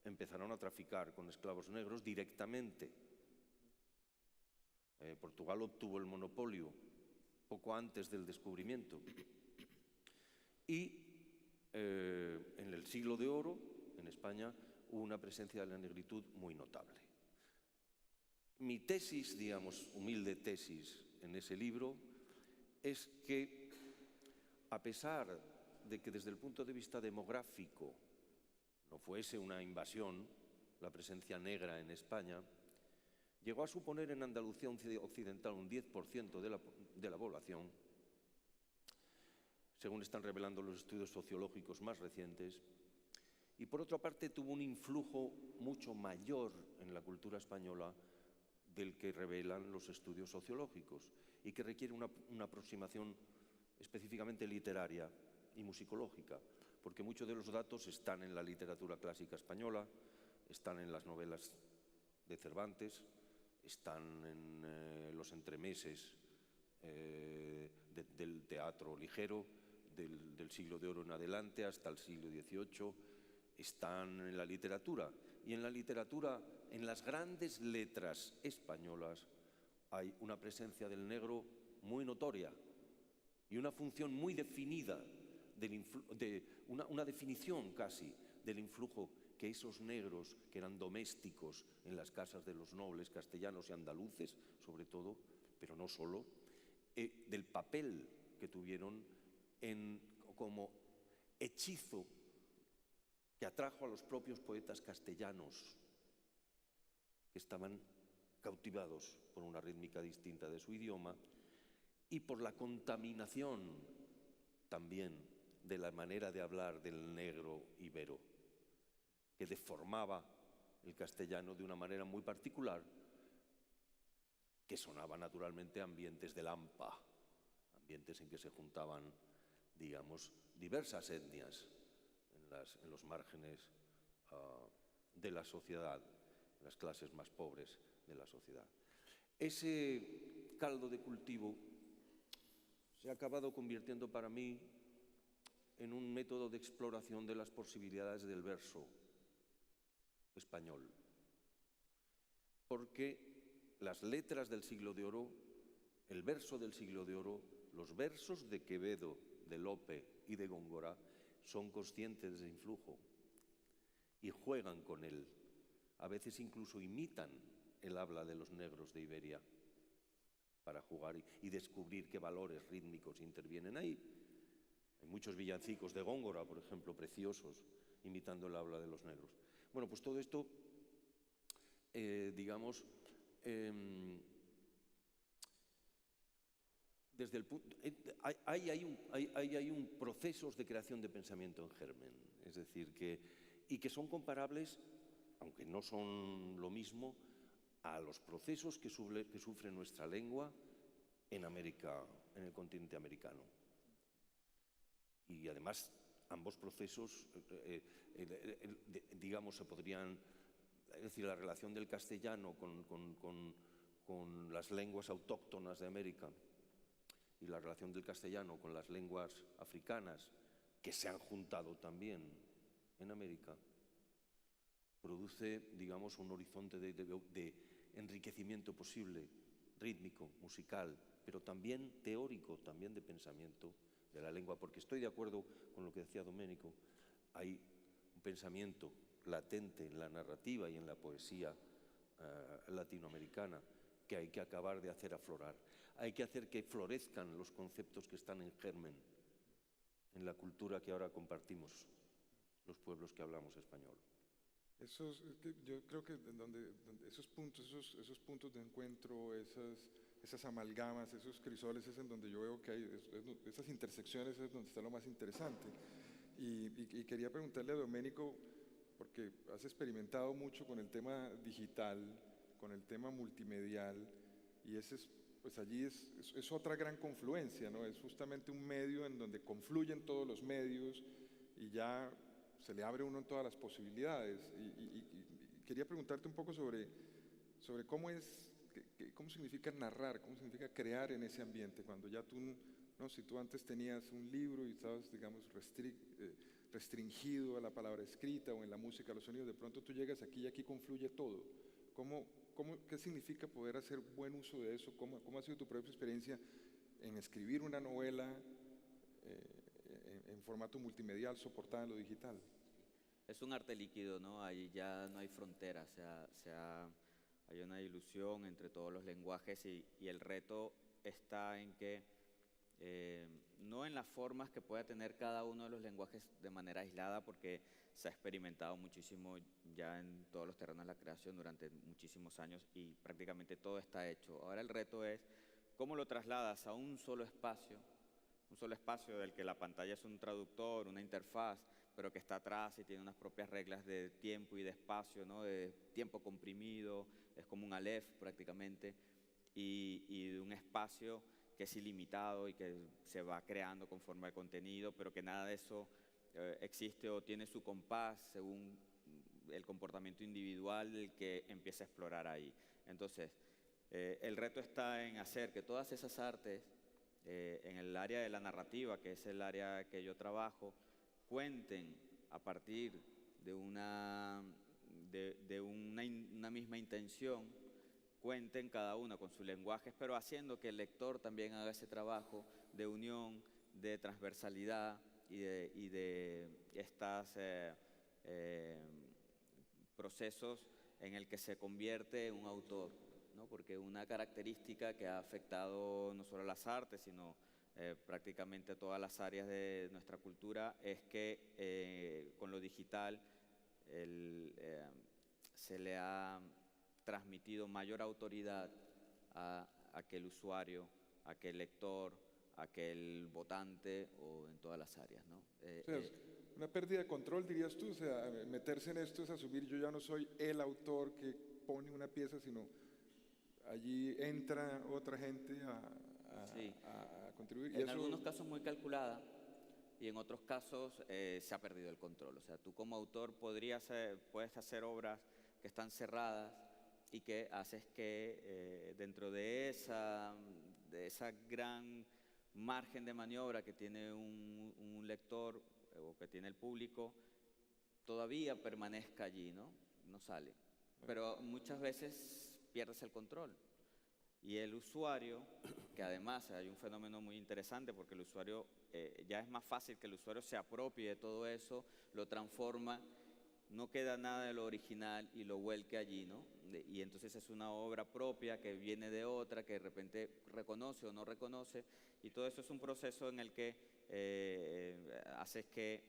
empezaron a traficar con esclavos negros directamente. Portugal obtuvo el monopolio poco antes del descubrimiento. Y en el siglo de oro, en España, hubo una presencia de la negritud muy notable. Mi tesis, digamos, humilde tesis en ese libro, es que, a pesar de que desde el punto de vista demográfico no fuese una invasión la presencia negra en España, llegó a suponer en Andalucía occidental un 10% de la población, según están revelando los estudios sociológicos más recientes, y por otra parte tuvo un influjo mucho mayor en la cultura española del que revelan los estudios sociológicos, y que requiere una aproximación específicamente literaria y musicológica, porque muchos de los datos están en la literatura clásica española, están en las novelas de Cervantes, están en los entremeses del teatro ligero, del siglo de oro en adelante hasta el siglo XVIII, están en la literatura. Y en la literatura, en las grandes letras españolas, hay una presencia del negro muy notoria y una función muy definida, una definición casi del influjo que esos negros, que eran domésticos en las casas de los nobles castellanos y andaluces, sobre todo, pero no solo, del papel que tuvieron como hechizo que atrajo a los propios poetas castellanos que estaban cautivados por una rítmica distinta de su idioma y por la contaminación también de la manera de hablar del negro ibero, que deformaba el castellano de una manera muy particular, que sonaba naturalmente a ambientes de Lampa, ambientes en que se juntaban, digamos, diversas etnias en los márgenes de la sociedad, en las clases más pobres de la sociedad. Ese caldo de cultivo se ha acabado convirtiendo para mí en un método de exploración de las posibilidades del verso español, porque las letras del Siglo de Oro, el verso del Siglo de Oro, los versos de Quevedo, de Lope y de Góngora son conscientes de influjo y juegan con él. A veces incluso imitan el habla de los negros de Iberia para jugar y descubrir qué valores rítmicos intervienen ahí. Hay muchos villancicos de Góngora, por ejemplo, preciosos, imitando el habla de los negros. Bueno, pues todo esto, digamos, desde el punto, hay un procesos de creación de pensamiento en germen, es decir, que son comparables, aunque no son lo mismo, a los procesos que sufre nuestra lengua en América, en el continente americano. Y además, ambos procesos, digamos, se podrían, es decir, la relación del castellano con las lenguas autóctonas de América y la relación del castellano con las lenguas africanas, que se han juntado también en América, produce, digamos, un horizonte de enriquecimiento posible, rítmico, musical, pero también teórico, también de pensamiento de la lengua, porque estoy de acuerdo con lo que decía Domenico, hay un pensamiento latente en la narrativa y en la poesía latinoamericana que hay que acabar de hacer aflorar. Hay que hacer que florezcan los conceptos que están en germen en la cultura que ahora compartimos los pueblos que hablamos español. Yo creo que esos puntos de encuentro, esas amalgamas, esos crisoles, es en donde yo veo que hay esas intersecciones, es donde está lo más interesante. Y quería preguntarle a Domenico, porque has experimentado mucho con el tema digital, con el tema multimedial, y pues allí es otra gran confluencia, ¿no? Es justamente un medio en donde confluyen todos los medios y ya se le abre uno en todas las posibilidades. Y quería preguntarte un poco sobre cómo significa narrar, cómo significa crear en ese ambiente, cuando ya si tú antes tenías un libro y estabas, digamos, restringido a la palabra escrita o en la música, a los sonidos, de pronto tú llegas aquí y aquí confluye todo. ¿Qué significa poder hacer buen uso de eso? ¿Cómo ha sido tu propia experiencia en escribir una novela en formato multimedial soportada en lo digital? Es un arte líquido, ¿no? Ahí ya no hay fronteras, hay una ilusión entre todos los lenguajes y el reto está en que no en las formas que pueda tener cada uno de los lenguajes de manera aislada, porque se ha experimentado muchísimo ya en todos los terrenos de la creación durante muchísimos años y prácticamente todo está hecho. Ahora el reto es cómo lo trasladas a un solo espacio del que la pantalla es un traductor, una interfaz, pero que está atrás y tiene unas propias reglas de tiempo y de espacio, ¿no? De tiempo comprimido, es como un Aleph prácticamente, y de un espacio que es ilimitado y que se va creando conforme al contenido, pero que nada de eso existe o tiene su compás según el comportamiento individual del que empieza a explorar ahí. Entonces, el reto está en hacer que todas esas artes, en el área de la narrativa, que es el área que yo trabajo, cuenten a partir de una misma intención, cuenten cada una con sus lenguajes, pero haciendo que el lector también haga ese trabajo de unión, de transversalidad y de estos procesos en el que se convierte en un autor, ¿no? Porque una característica que ha afectado no solo las artes, sino prácticamente todas las áreas de nuestra cultura es que con lo digital se le ha transmitido mayor autoridad a aquel usuario, a aquel lector, a aquel votante o en todas las áreas, ¿no? O sea, es una pérdida de control, dirías tú, o sea, meterse en esto es asumir, yo ya no soy el autor que pone una pieza, sino allí entra otra gente Sí. a contribuir. Y En eso, algunos casos muy calculada y en otros casos se ha perdido el control. O sea, tú como autor puedes hacer obras que están cerradas y que haces que dentro de esa gran margen de maniobra que tiene un lector o que tiene el público, todavía permanezca allí, ¿no? No sale. Pero muchas veces pierdes el control. Y el usuario, que además hay un fenómeno muy interesante porque el usuario, ya es más fácil que el usuario se apropie de todo eso, lo transforma, no queda nada de lo original y lo vuelque allí, ¿no? Y entonces es una obra propia que viene de otra, que de repente reconoce o no reconoce, y todo eso es un proceso en el que hace que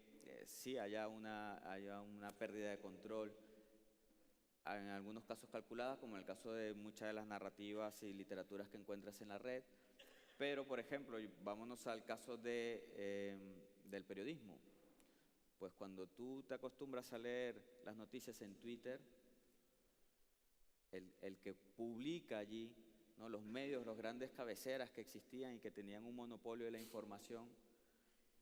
sí haya una pérdida de control, en algunos casos calculada, como en el caso de muchas de las narrativas y literaturas que encuentras en la red. Pero, por ejemplo, vámonos al caso del periodismo. Pues cuando tú te acostumbras a leer las noticias en Twitter, el que publica allí, ¿no? Los medios, los grandes cabeceras que existían y que tenían un monopolio de la información,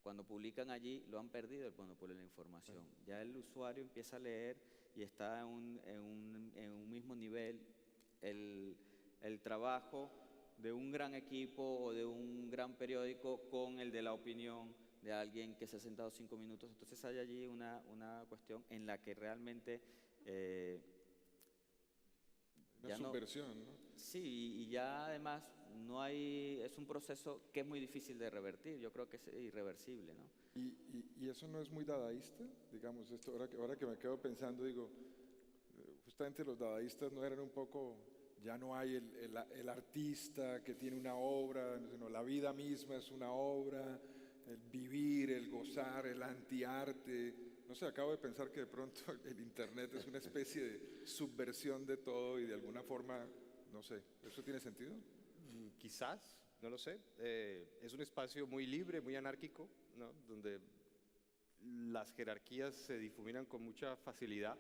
cuando publican allí lo han perdido el monopolio de la información. Ya el usuario empieza a leer y está en un mismo nivel el trabajo de un gran equipo o de un gran periódico con el de la opinión de alguien que se ha sentado 5 minutos. Entonces hay allí una cuestión en la que realmente una ya no, subversión, ¿no? sí, y ya además no hay, es un proceso que es muy difícil de revertir, yo creo que es irreversible, ¿no? Y eso no es muy dadaísta, digamos, esto, ahora que me quedo pensando, digo, justamente los dadaístas no eran un poco, ya no hay el artista que tiene una obra, sino la vida misma es una obra, el vivir, el gozar, el antiarte. No sé, acabo de pensar que de pronto el Internet es una especie de subversión de todo y de alguna forma, no sé, ¿eso tiene sentido? Quizás, no lo sé. Es un espacio muy libre, muy anárquico, ¿no? Donde las jerarquías se difuminan con mucha facilidad.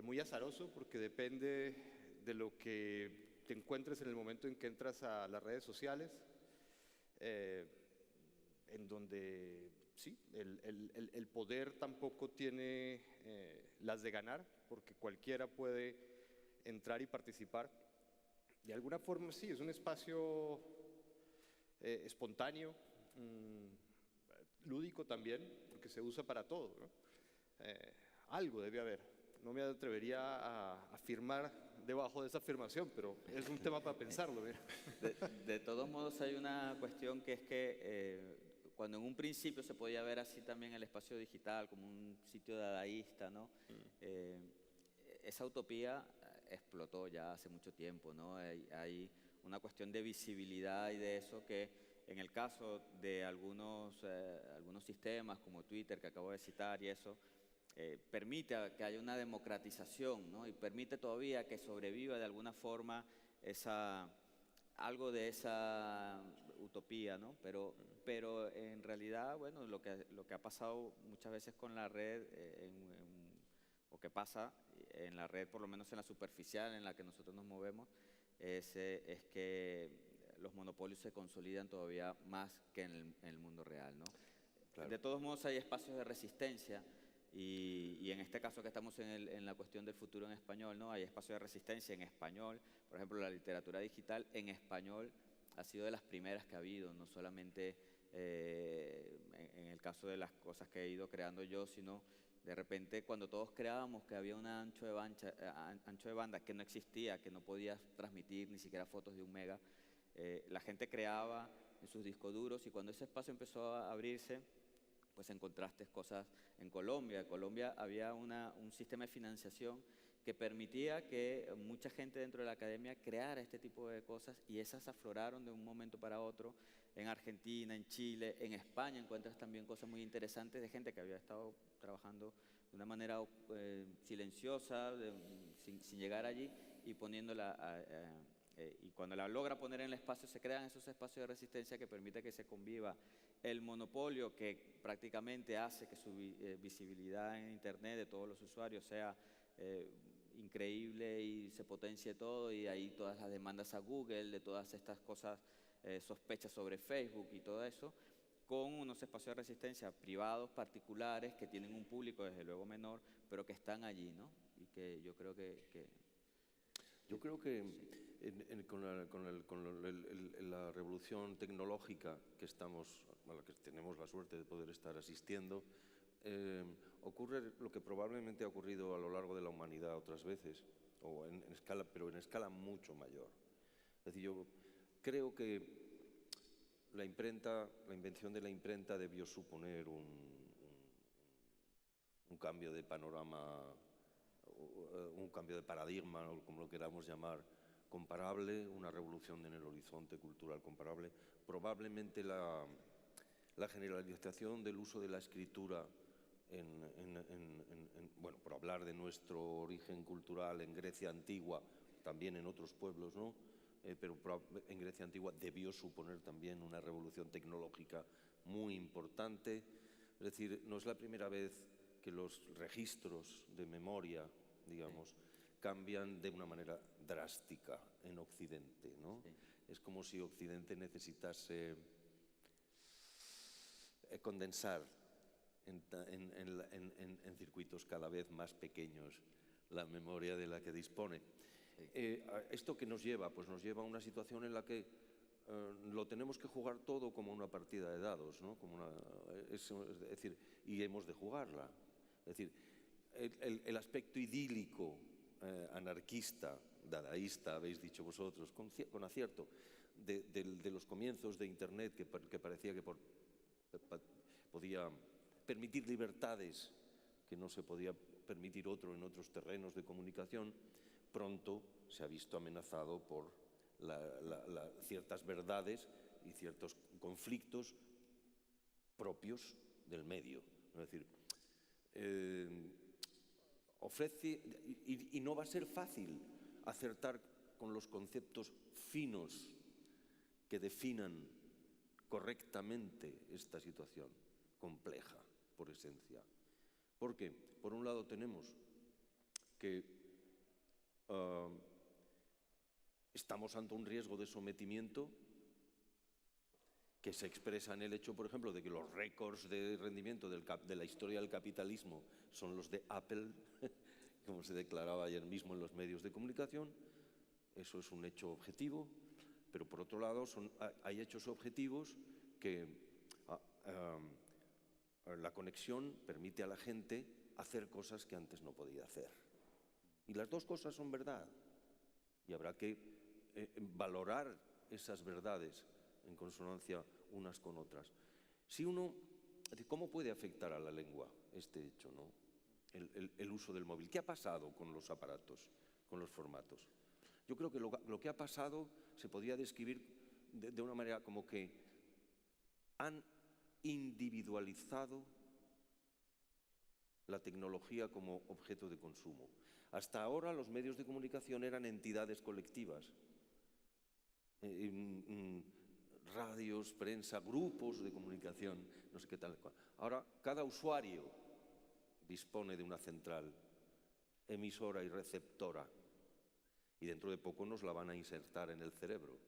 Muy azaroso porque depende de lo que te encuentres en el momento en que entras a las redes sociales, en donde sí, el poder tampoco tiene las de ganar, porque cualquiera puede entrar y participar. De alguna forma sí, es un espacio espontáneo, lúdico también, porque se usa para todo, ¿no? Algo debe haber. No me atrevería a afirmar debajo de esa afirmación, pero es un tema para pensarlo. Mira. De todos modos hay una cuestión que es que cuando en un principio se podía ver así también el espacio digital como un sitio dadaísta, ¿no? Esa utopía explotó ya hace mucho tiempo, ¿no? Hay una cuestión de visibilidad y de eso que en el caso de algunos sistemas como Twitter que acabo de citar y eso, permite que haya una democratización, ¿no? Y permite todavía que sobreviva de alguna forma algo de esa utopía, ¿no? Pero en realidad, bueno, lo que ha pasado muchas veces con la red, o que pasa en la red, por lo menos en la superficial en la que nosotros nos movemos, es que los monopolios se consolidan todavía más que en el mundo real, ¿no? Claro. De todos modos hay espacios de resistencia y en este caso que estamos en la cuestión del futuro en español, ¿no? Hay espacios de resistencia en español. Por ejemplo, la literatura digital en español ha sido de las primeras que ha habido, no solamente en el caso de las cosas que he ido creando yo, sino de repente cuando todos creábamos que había un ancho de banda que no existía, que no podías transmitir ni siquiera fotos de 1 mega, la gente creaba en sus discos duros y cuando ese espacio empezó a abrirse, pues encontraste cosas en Colombia. En Colombia había un sistema de financiación que permitía que mucha gente dentro de la academia creara este tipo de cosas, y esas afloraron de un momento para otro. En Argentina, en Chile, en España encuentras también cosas muy interesantes de gente que había estado trabajando de una manera silenciosa, sin llegar allí, y poniéndola y cuando la logra poner en el espacio, se crean esos espacios de resistencia que permiten que se conviva el monopolio que prácticamente hace que su visibilidad en Internet de todos los usuarios sea increíble y se potencie todo, y ahí todas las demandas a Google, de todas estas cosas, sospechas sobre Facebook y todo eso, con unos espacios de resistencia privados, particulares, que tienen un público desde luego menor, pero que están allí, ¿no? Y que yo creo que Yo creo que sí. con la revolución tecnológica a la que tenemos la suerte de poder estar asistiendo, ocurre lo que probablemente ha ocurrido a lo largo de la humanidad otras veces, pero en escala mucho mayor. Es decir, yo creo que la invención de la imprenta debió suponer un cambio de panorama, un cambio de paradigma, o como lo queramos llamar, comparable, una revolución en el horizonte cultural comparable. Probablemente la generalización del uso de la escritura, bueno, por hablar de nuestro origen cultural en Grecia antigua, también en otros pueblos, ¿no? Pero en Grecia antigua debió suponer también una revolución tecnológica muy importante. Es decir, no es la primera vez que los registros de memoria, digamos, cambian de una manera drástica en Occidente, ¿no? Sí. Es como si Occidente necesitase condensar en circuitos cada vez más pequeños la memoria de la que dispone. ¿Esto qué nos lleva? Pues nos lleva a una situación en la que lo tenemos que jugar todo como una partida de dados, ¿no? Es decir, y hemos de jugarla. Es decir, el aspecto idílico, anarquista, dadaísta, habéis dicho vosotros, con acierto, de los comienzos de Internet, que parecía que podía permitir libertades que no se podía permitir en otros terrenos de comunicación, pronto se ha visto amenazado por ciertas verdades y ciertos conflictos propios del medio. Es decir, ofrece, y no va a ser fácil acertar con los conceptos finos que definan correctamente esta situación compleja por esencia. Porque, por un lado, tenemos que estamos ante un riesgo de sometimiento que se expresa en el hecho, por ejemplo, de que los récords de rendimiento de la historia del capitalismo son los de Apple, como se declaraba ayer mismo en los medios de comunicación. Eso es un hecho objetivo, pero por otro lado hay hechos objetivos que la conexión permite a la gente hacer cosas que antes no podía hacer. Y las dos cosas son verdad, y habrá que valorar esas verdades en consonancia unas con otras. ¿Cómo puede afectar a la lengua este hecho, ¿no? El uso del móvil? ¿Qué ha pasado con los aparatos, con los formatos? Yo creo que lo que ha pasado se podría describir de una manera como que han individualizado la tecnología como objeto de consumo. Hasta ahora los medios de comunicación eran entidades colectivas. Radios, prensa, grupos de comunicación, no sé qué tal. Ahora cada usuario dispone de una central emisora y receptora, y dentro de poco nos la van a insertar en el cerebro.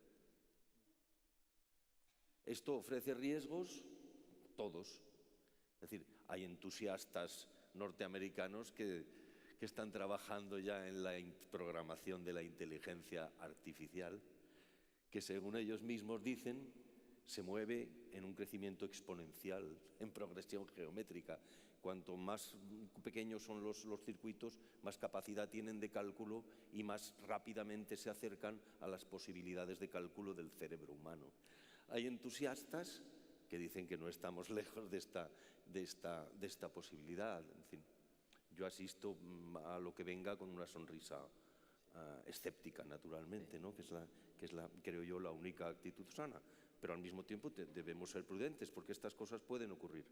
Esto ofrece riesgos, todos. Es decir, hay entusiastas norteamericanos que están trabajando ya en la programación de la inteligencia artificial, que según ellos mismos dicen, se mueve en un crecimiento exponencial, en progresión geométrica. Cuanto más pequeños son los circuitos, más capacidad tienen de cálculo y más rápidamente se acercan a las posibilidades de cálculo del cerebro humano. Hay entusiastas que dicen que no estamos lejos de esta posibilidad. En fin, Yo asisto a lo que venga con una sonrisa escéptica, naturalmente, ¿no? que es creo yo, la única actitud sana. Pero al mismo tiempo debemos ser prudentes porque estas cosas pueden ocurrir.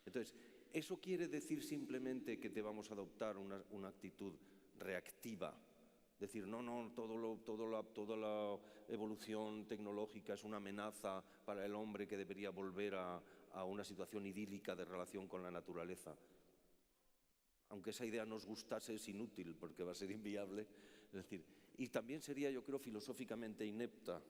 Entonces, ¿eso quiere decir simplemente que debamos adoptar una actitud reactiva? Decir, no, toda la evolución tecnológica es una amenaza para el hombre que debería volver a una situación idílica de relación con la naturaleza. Aunque esa idea nos gustase, es inútil porque va a ser inviable. Es decir, y también sería, yo creo, filosóficamente inepta,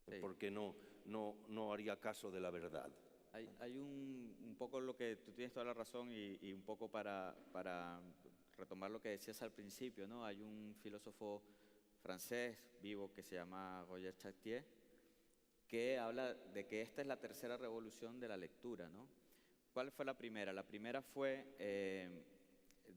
Sí. porque no haría caso de la verdad. Hay un poco lo que tú tienes toda la razón y un poco para retomar lo que decías al principio, ¿no? Hay un filósofo francés vivo que se llama Roger Chartier que habla de que esta es la tercera revolución de la lectura, ¿no? ¿Cuál fue la primera? La primera fue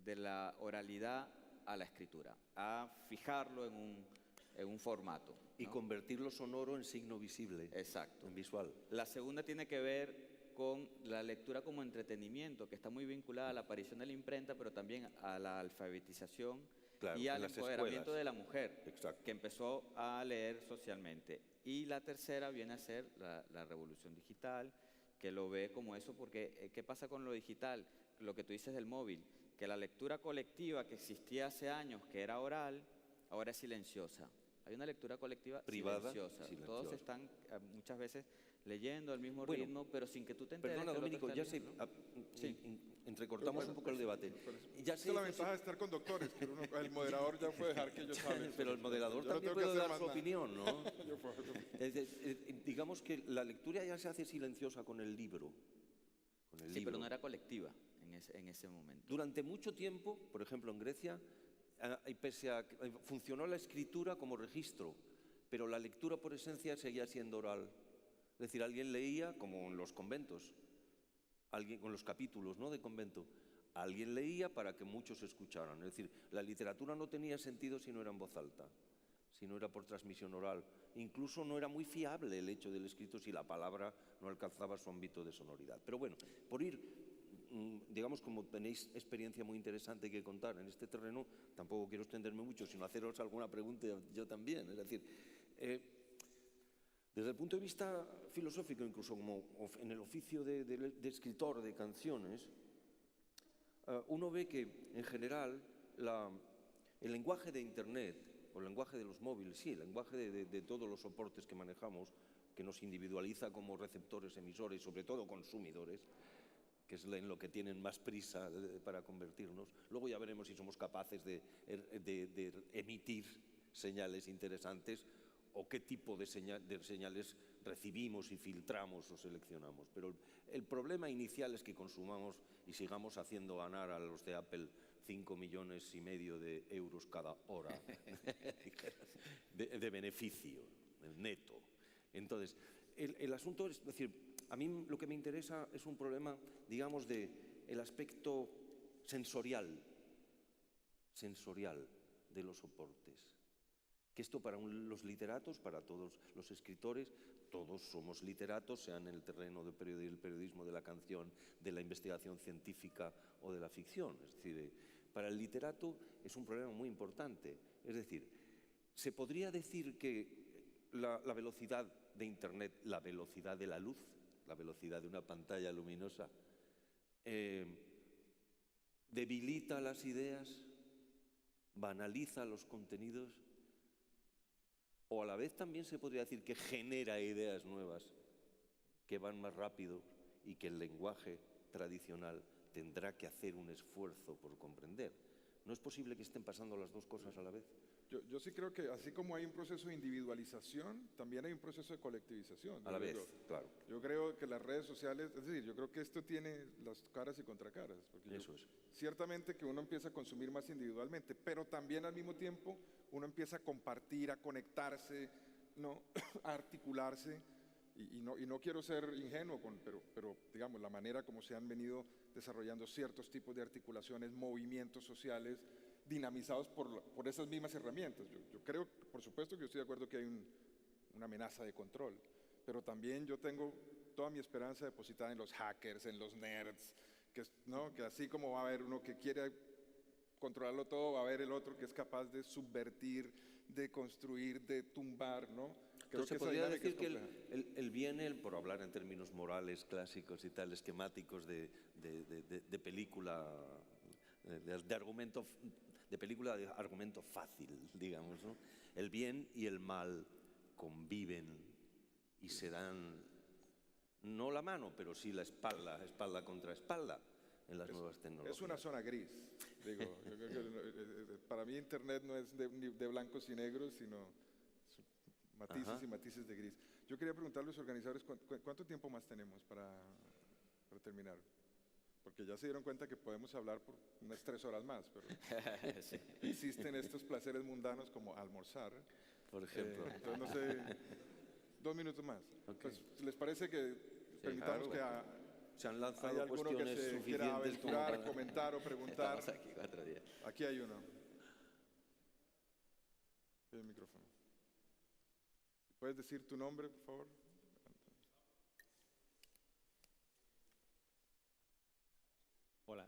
de la oralidad a la escritura, a fijarlo en un formato, ¿no? Y convertir lo sonoro en signo visible. Exacto. En visual. La segunda tiene que ver con la lectura como entretenimiento, que está muy vinculada a la aparición de la imprenta, pero también a la alfabetización Claro, y en al las empoderamiento escuelas. de la mujer, Exacto. que empezó a leer socialmente. Y la tercera viene a ser la revolución digital, que lo ve como eso, porque ¿qué pasa con lo digital? Lo que tú dices del móvil, que la lectura colectiva que existía hace años, que era oral, ahora es silenciosa. Hay una lectura colectiva Privada, silenciosa. silenciosa. Todos están muchas veces leyendo al mismo Bueno, ritmo, pero sin que tú te enteres. Perdona, que el otro Domenico, está ya sé, leyendo, ¿no? entrecortamos un poco el debate. Ya Esa sé, es la José, ventaja de estar con doctores, que el moderador ya puede dejar que ellos hablen. pero el moderador Yo no también tengo que puede hacer dar más su nada. opinión, ¿no? Yo puedo- Digamos que la lectura ya se hace silenciosa con el libro. Con el Sí, libro. pero no era colectiva en ese momento. Durante mucho tiempo, por ejemplo en Grecia, funcionó la escritura como registro, pero la lectura por esencia seguía siendo oral. Es decir, alguien leía, como en los conventos, alguien con los capítulos, ¿no?, de convento, alguien leía para que muchos escucharan. Es decir, la literatura no tenía sentido si no era en voz alta, si no era por transmisión oral. Incluso no era muy fiable el hecho del escrito si la palabra no alcanzaba su ámbito de sonoridad. Pero bueno, por ir, digamos, como tenéis experiencia muy interesante que contar en este terreno, tampoco quiero extenderme mucho, sino haceros alguna pregunta yo también. Es decir, desde el punto de vista filosófico, incluso como en el oficio de escritor de canciones, uno ve que, en general, el lenguaje de Internet, o el lenguaje de los móviles, sí, el lenguaje de todos los soportes que manejamos, que nos individualiza como receptores, emisores, sobre todo consumidores, que es en lo que tienen más prisa para convertirnos. Luego ya veremos si somos capaces de emitir señales interesantes o qué tipo de señales recibimos y filtramos o seleccionamos. Pero el problema inicial es que consumamos y sigamos haciendo ganar a los de Apple 5,5 millones de euros cada hora de beneficio neto. Entonces, el asunto es decir, a mí lo que me interesa es un problema, digamos, del aspecto sensorial de los soportes. Que esto para los literatos, para todos los escritores, todos somos literatos, sea en el terreno del periodismo, de la canción, de la investigación científica o de la ficción. Es decir, para el literato es un problema muy importante. Es decir, se podría decir que la velocidad de Internet, la velocidad de la luz, la velocidad de una pantalla luminosa, debilita las ideas, banaliza los contenidos, o a la vez también se podría decir que genera ideas nuevas que van más rápido y que el lenguaje tradicional tendrá que hacer un esfuerzo por comprender. ¿No es posible que estén pasando las dos cosas a la vez? Yo sí creo que así como hay un proceso de individualización, también hay un proceso de colectivización. A la vez, claro. Yo creo que las redes sociales, es decir, yo creo que esto tiene las caras y contracaras. Porque Eso es. Ciertamente que uno empieza a consumir más individualmente, pero también al mismo tiempo uno empieza a compartir, a conectarse, ¿no? A articularse. Y no quiero ser ingenuo, pero digamos, la manera como se han venido desarrollando ciertos tipos de articulaciones, movimientos sociales, dinamizados por esas mismas herramientas. Yo creo, por supuesto que yo estoy de acuerdo que hay una amenaza de control, pero también yo tengo toda mi esperanza depositada en los hackers, en los nerds, ¿no? Que así como va a haber uno que quiere controlarlo todo, va a haber el otro que es capaz de subvertir, de construir, de tumbar, ¿no? Creo Entonces, se esa podría dinámica decir es que compleja. el bien, por hablar en términos morales, clásicos y tal, esquemáticos de película, de argumento, de película de argumento fácil, digamos, ¿no? El bien y el mal conviven y se dan, no la mano, pero sí la espalda, espalda contra espalda en las nuevas tecnologías. Es una zona gris. Digo, yo creo que para mí Internet no es de blancos y negros, sino matices Ajá. y matices de gris. Yo quería preguntarle a los organizadores cuánto tiempo más tenemos para terminar. Porque ya se dieron cuenta que podemos hablar por unas 3 horas más, pero Sí. existen estos placeres mundanos como almorzar. Por ejemplo. Entonces, no sé, 2 minutos más. Ok. Pues, ¿les parece que permitamos claro. que Se han hay lanzado alguno que cuestiones se quiera suficientes como aventurar, para... comentar o preguntar? Estamos aquí 4 días. Aquí hay uno. El micrófono. ¿Puedes decir tu nombre, por favor? Hola,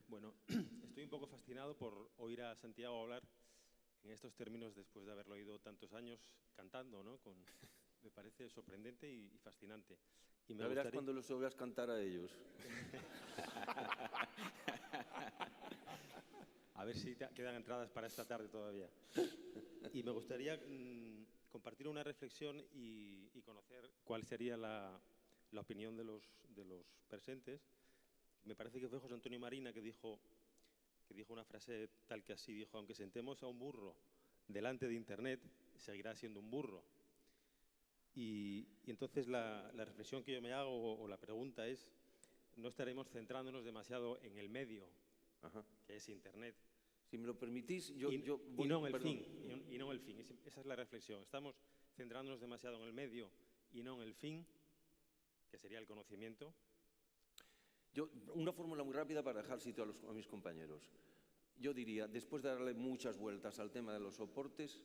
bueno, estoy un poco fascinado por oír a Santiago hablar en estos términos después de haberlo oído tantos años cantando, ¿no? Me parece sorprendente y fascinante. Y me Ya verás gustaría- cuando los oigas cantar a ellos. A ver si quedan entradas para esta tarde todavía. Y me gustaría compartir una reflexión y conocer cuál sería la opinión de los presentes. Me parece que fue José Antonio Marina que dijo una frase tal que así, dijo: aunque sentemos a un burro delante de Internet, seguirá siendo un burro. Y entonces la reflexión que yo me hago o la pregunta es, ¿no estaremos centrándonos demasiado en el medio, Ajá. que es Internet? Si me lo permitís, y no en el perdón. fin, y no en el fin. Esa es la reflexión. Estamos centrándonos demasiado en el medio y no en el fin, que sería el conocimiento. Una fórmula muy rápida para dejar sitio a mis compañeros. Yo diría, después de darle muchas vueltas al tema de los soportes,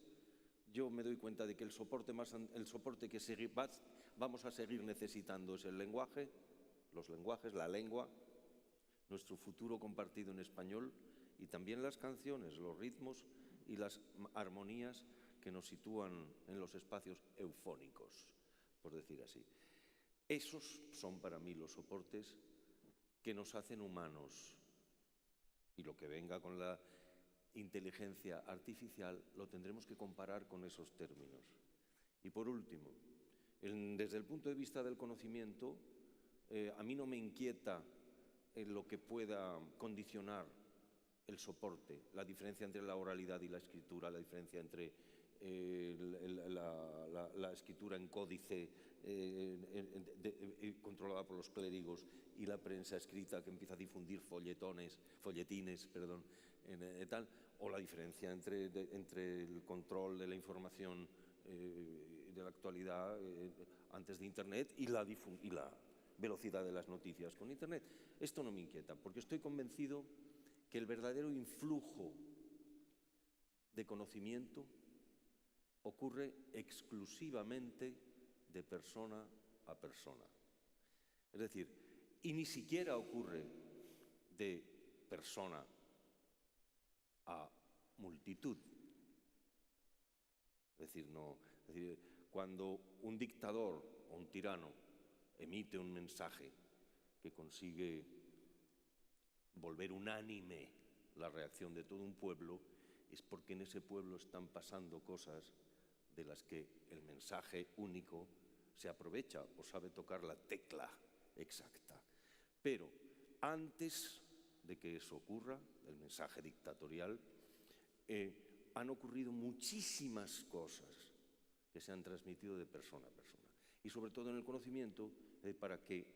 yo me doy cuenta de que el soporte que vamos a seguir necesitando es el lenguaje, los lenguajes, la lengua, nuestro futuro compartido en español, y también las canciones, los ritmos y las armonías que nos sitúan en los espacios eufónicos, por decir así. Esos son para mí los soportes que nos hacen humanos, y lo que venga con la inteligencia artificial lo tendremos que comparar con esos términos. Y por último, desde el punto de vista del conocimiento, a mí no me inquieta lo que pueda condicionar el soporte, la diferencia entre la oralidad y la escritura, la diferencia entre la escritura en códice controlada por los clérigos y la prensa escrita que empieza a difundir folletines, tal, o la diferencia entre el control de la información de la actualidad antes de Internet y la velocidad de las noticias con Internet. Esto no me inquieta, porque estoy convencido que el verdadero influjo de conocimiento ocurre exclusivamente de persona a persona. Es decir, y ni siquiera ocurre de persona a multitud. Es decir, cuando un dictador o un tirano emite un mensaje que consigue volver unánime la reacción de todo un pueblo, es porque en ese pueblo están pasando cosas de las que el mensaje único se aprovecha o sabe tocar la tecla exacta. Pero antes de que eso ocurra, el mensaje dictatorial, han ocurrido muchísimas cosas que se han transmitido de persona a persona. Y sobre todo en el conocimiento, para que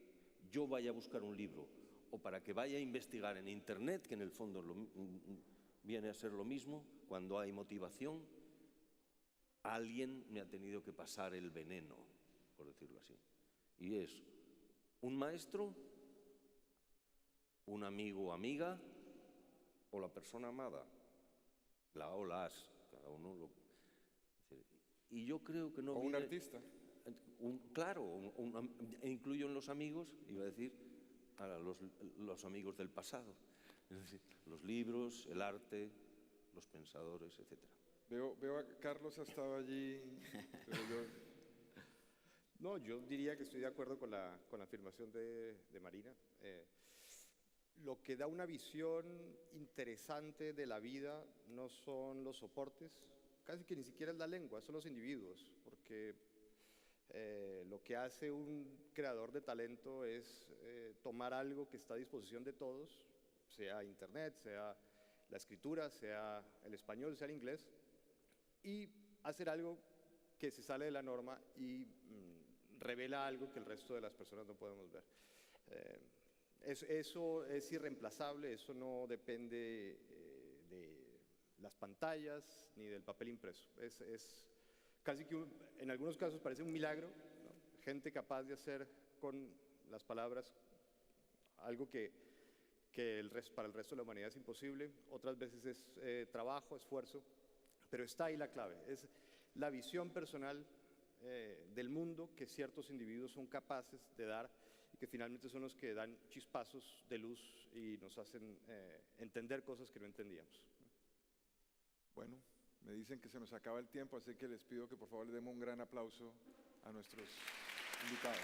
yo vaya a buscar un libro o para que vaya a investigar en Internet, que en el fondo viene a ser lo mismo, cuando hay motivación, alguien me ha tenido que pasar el veneno, por decirlo así. Y es un maestro, un amigo o amiga, o la persona amada, la o las, cada uno lo... Y yo creo que no O un viene... artista. Claro, incluyo en los amigos, iba a decir, a los amigos del pasado, es decir, los libros, el arte, los pensadores, etc. Veo a Carlos ha estado allí, pero yo... No, yo diría que estoy de acuerdo con la afirmación de Marina. Lo que da una visión interesante de la vida no son los soportes, casi que ni siquiera es la lengua, son los individuos, porque lo que hace un creador de talento es tomar algo que está a disposición de todos, sea internet, sea la escritura, sea el español, sea el inglés, y hacer algo que se sale de la norma y revela algo que el resto de las personas no podemos ver. Eso es irreemplazable, eso no depende de las pantallas ni del papel impreso. Es casi que en algunos casos parece un milagro, ¿no? Gente capaz de hacer con las palabras algo que para el resto de la humanidad es imposible. Otras veces es trabajo, esfuerzo, pero está ahí la clave. Es la visión personal del mundo que ciertos individuos son capaces de dar y que finalmente son los que dan chispazos de luz y nos hacen entender cosas que no entendíamos. Bueno, me dicen que se nos acaba el tiempo, así que les pido que por favor le demos un gran aplauso a nuestros invitados.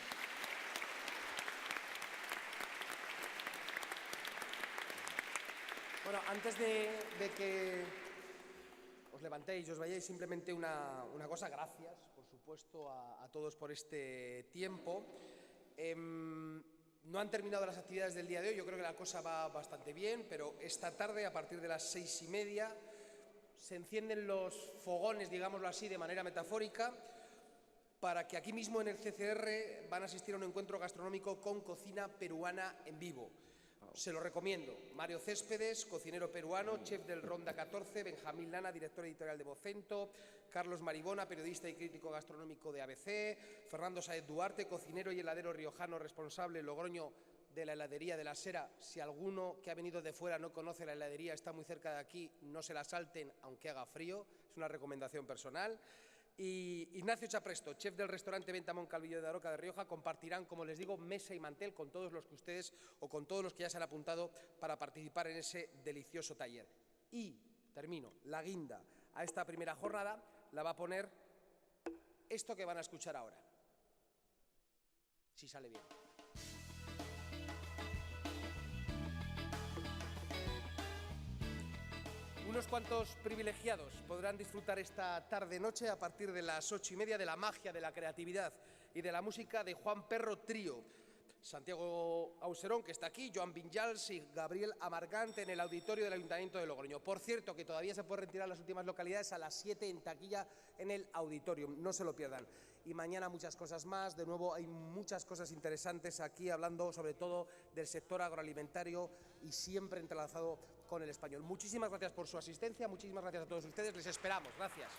Bueno, antes de que os levantéis y os vayáis, simplemente una cosa, gracias, por supuesto, a todos por este tiempo. No han terminado las actividades del día de hoy, yo creo que la cosa va bastante bien, pero esta tarde, a partir de las 6:30, se encienden los fogones, digámoslo así, de manera metafórica, para que aquí mismo en el CCR van a asistir a un encuentro gastronómico con cocina peruana en vivo. Se lo recomiendo. Mario Céspedes, cocinero peruano, chef del Ronda 14, Benjamín Lana, director editorial de Vocento, Carlos Maribona, periodista y crítico gastronómico de ABC, Fernando Sáez Duarte, cocinero y heladero riojano responsable en Logroño de la heladería de la Sera. Si alguno que ha venido de fuera no conoce la heladería, está muy cerca de aquí, no se la salten aunque haga frío, es una recomendación personal. Y Ignacio Chapresto, chef del restaurante Ventamón Calvillo de Aroca de Rioja, compartirán, como les digo, mesa y mantel con todos los que ustedes o con todos los que ya se han apuntado para participar en ese delicioso taller. Y, termino, la guinda a esta primera jornada la va a poner esto que van a escuchar ahora, si sale bien. Unos cuantos privilegiados podrán disfrutar esta tarde-noche a partir de las 8:30 de la magia, de la creatividad y de la música de Juan Perro Trío. Santiago Auserón, que está aquí, Joan Vinyals y Gabriel Amargante en el auditorio del Ayuntamiento de Logroño. Por cierto, que todavía se pueden retirar las últimas localidades a las 7 en taquilla en el auditorium, no se lo pierdan. Y mañana muchas cosas más, de nuevo hay muchas cosas interesantes aquí, hablando sobre todo del sector agroalimentario y siempre entrelazado con el español. Muchísimas gracias por su asistencia, muchísimas gracias a todos ustedes, les esperamos. Gracias.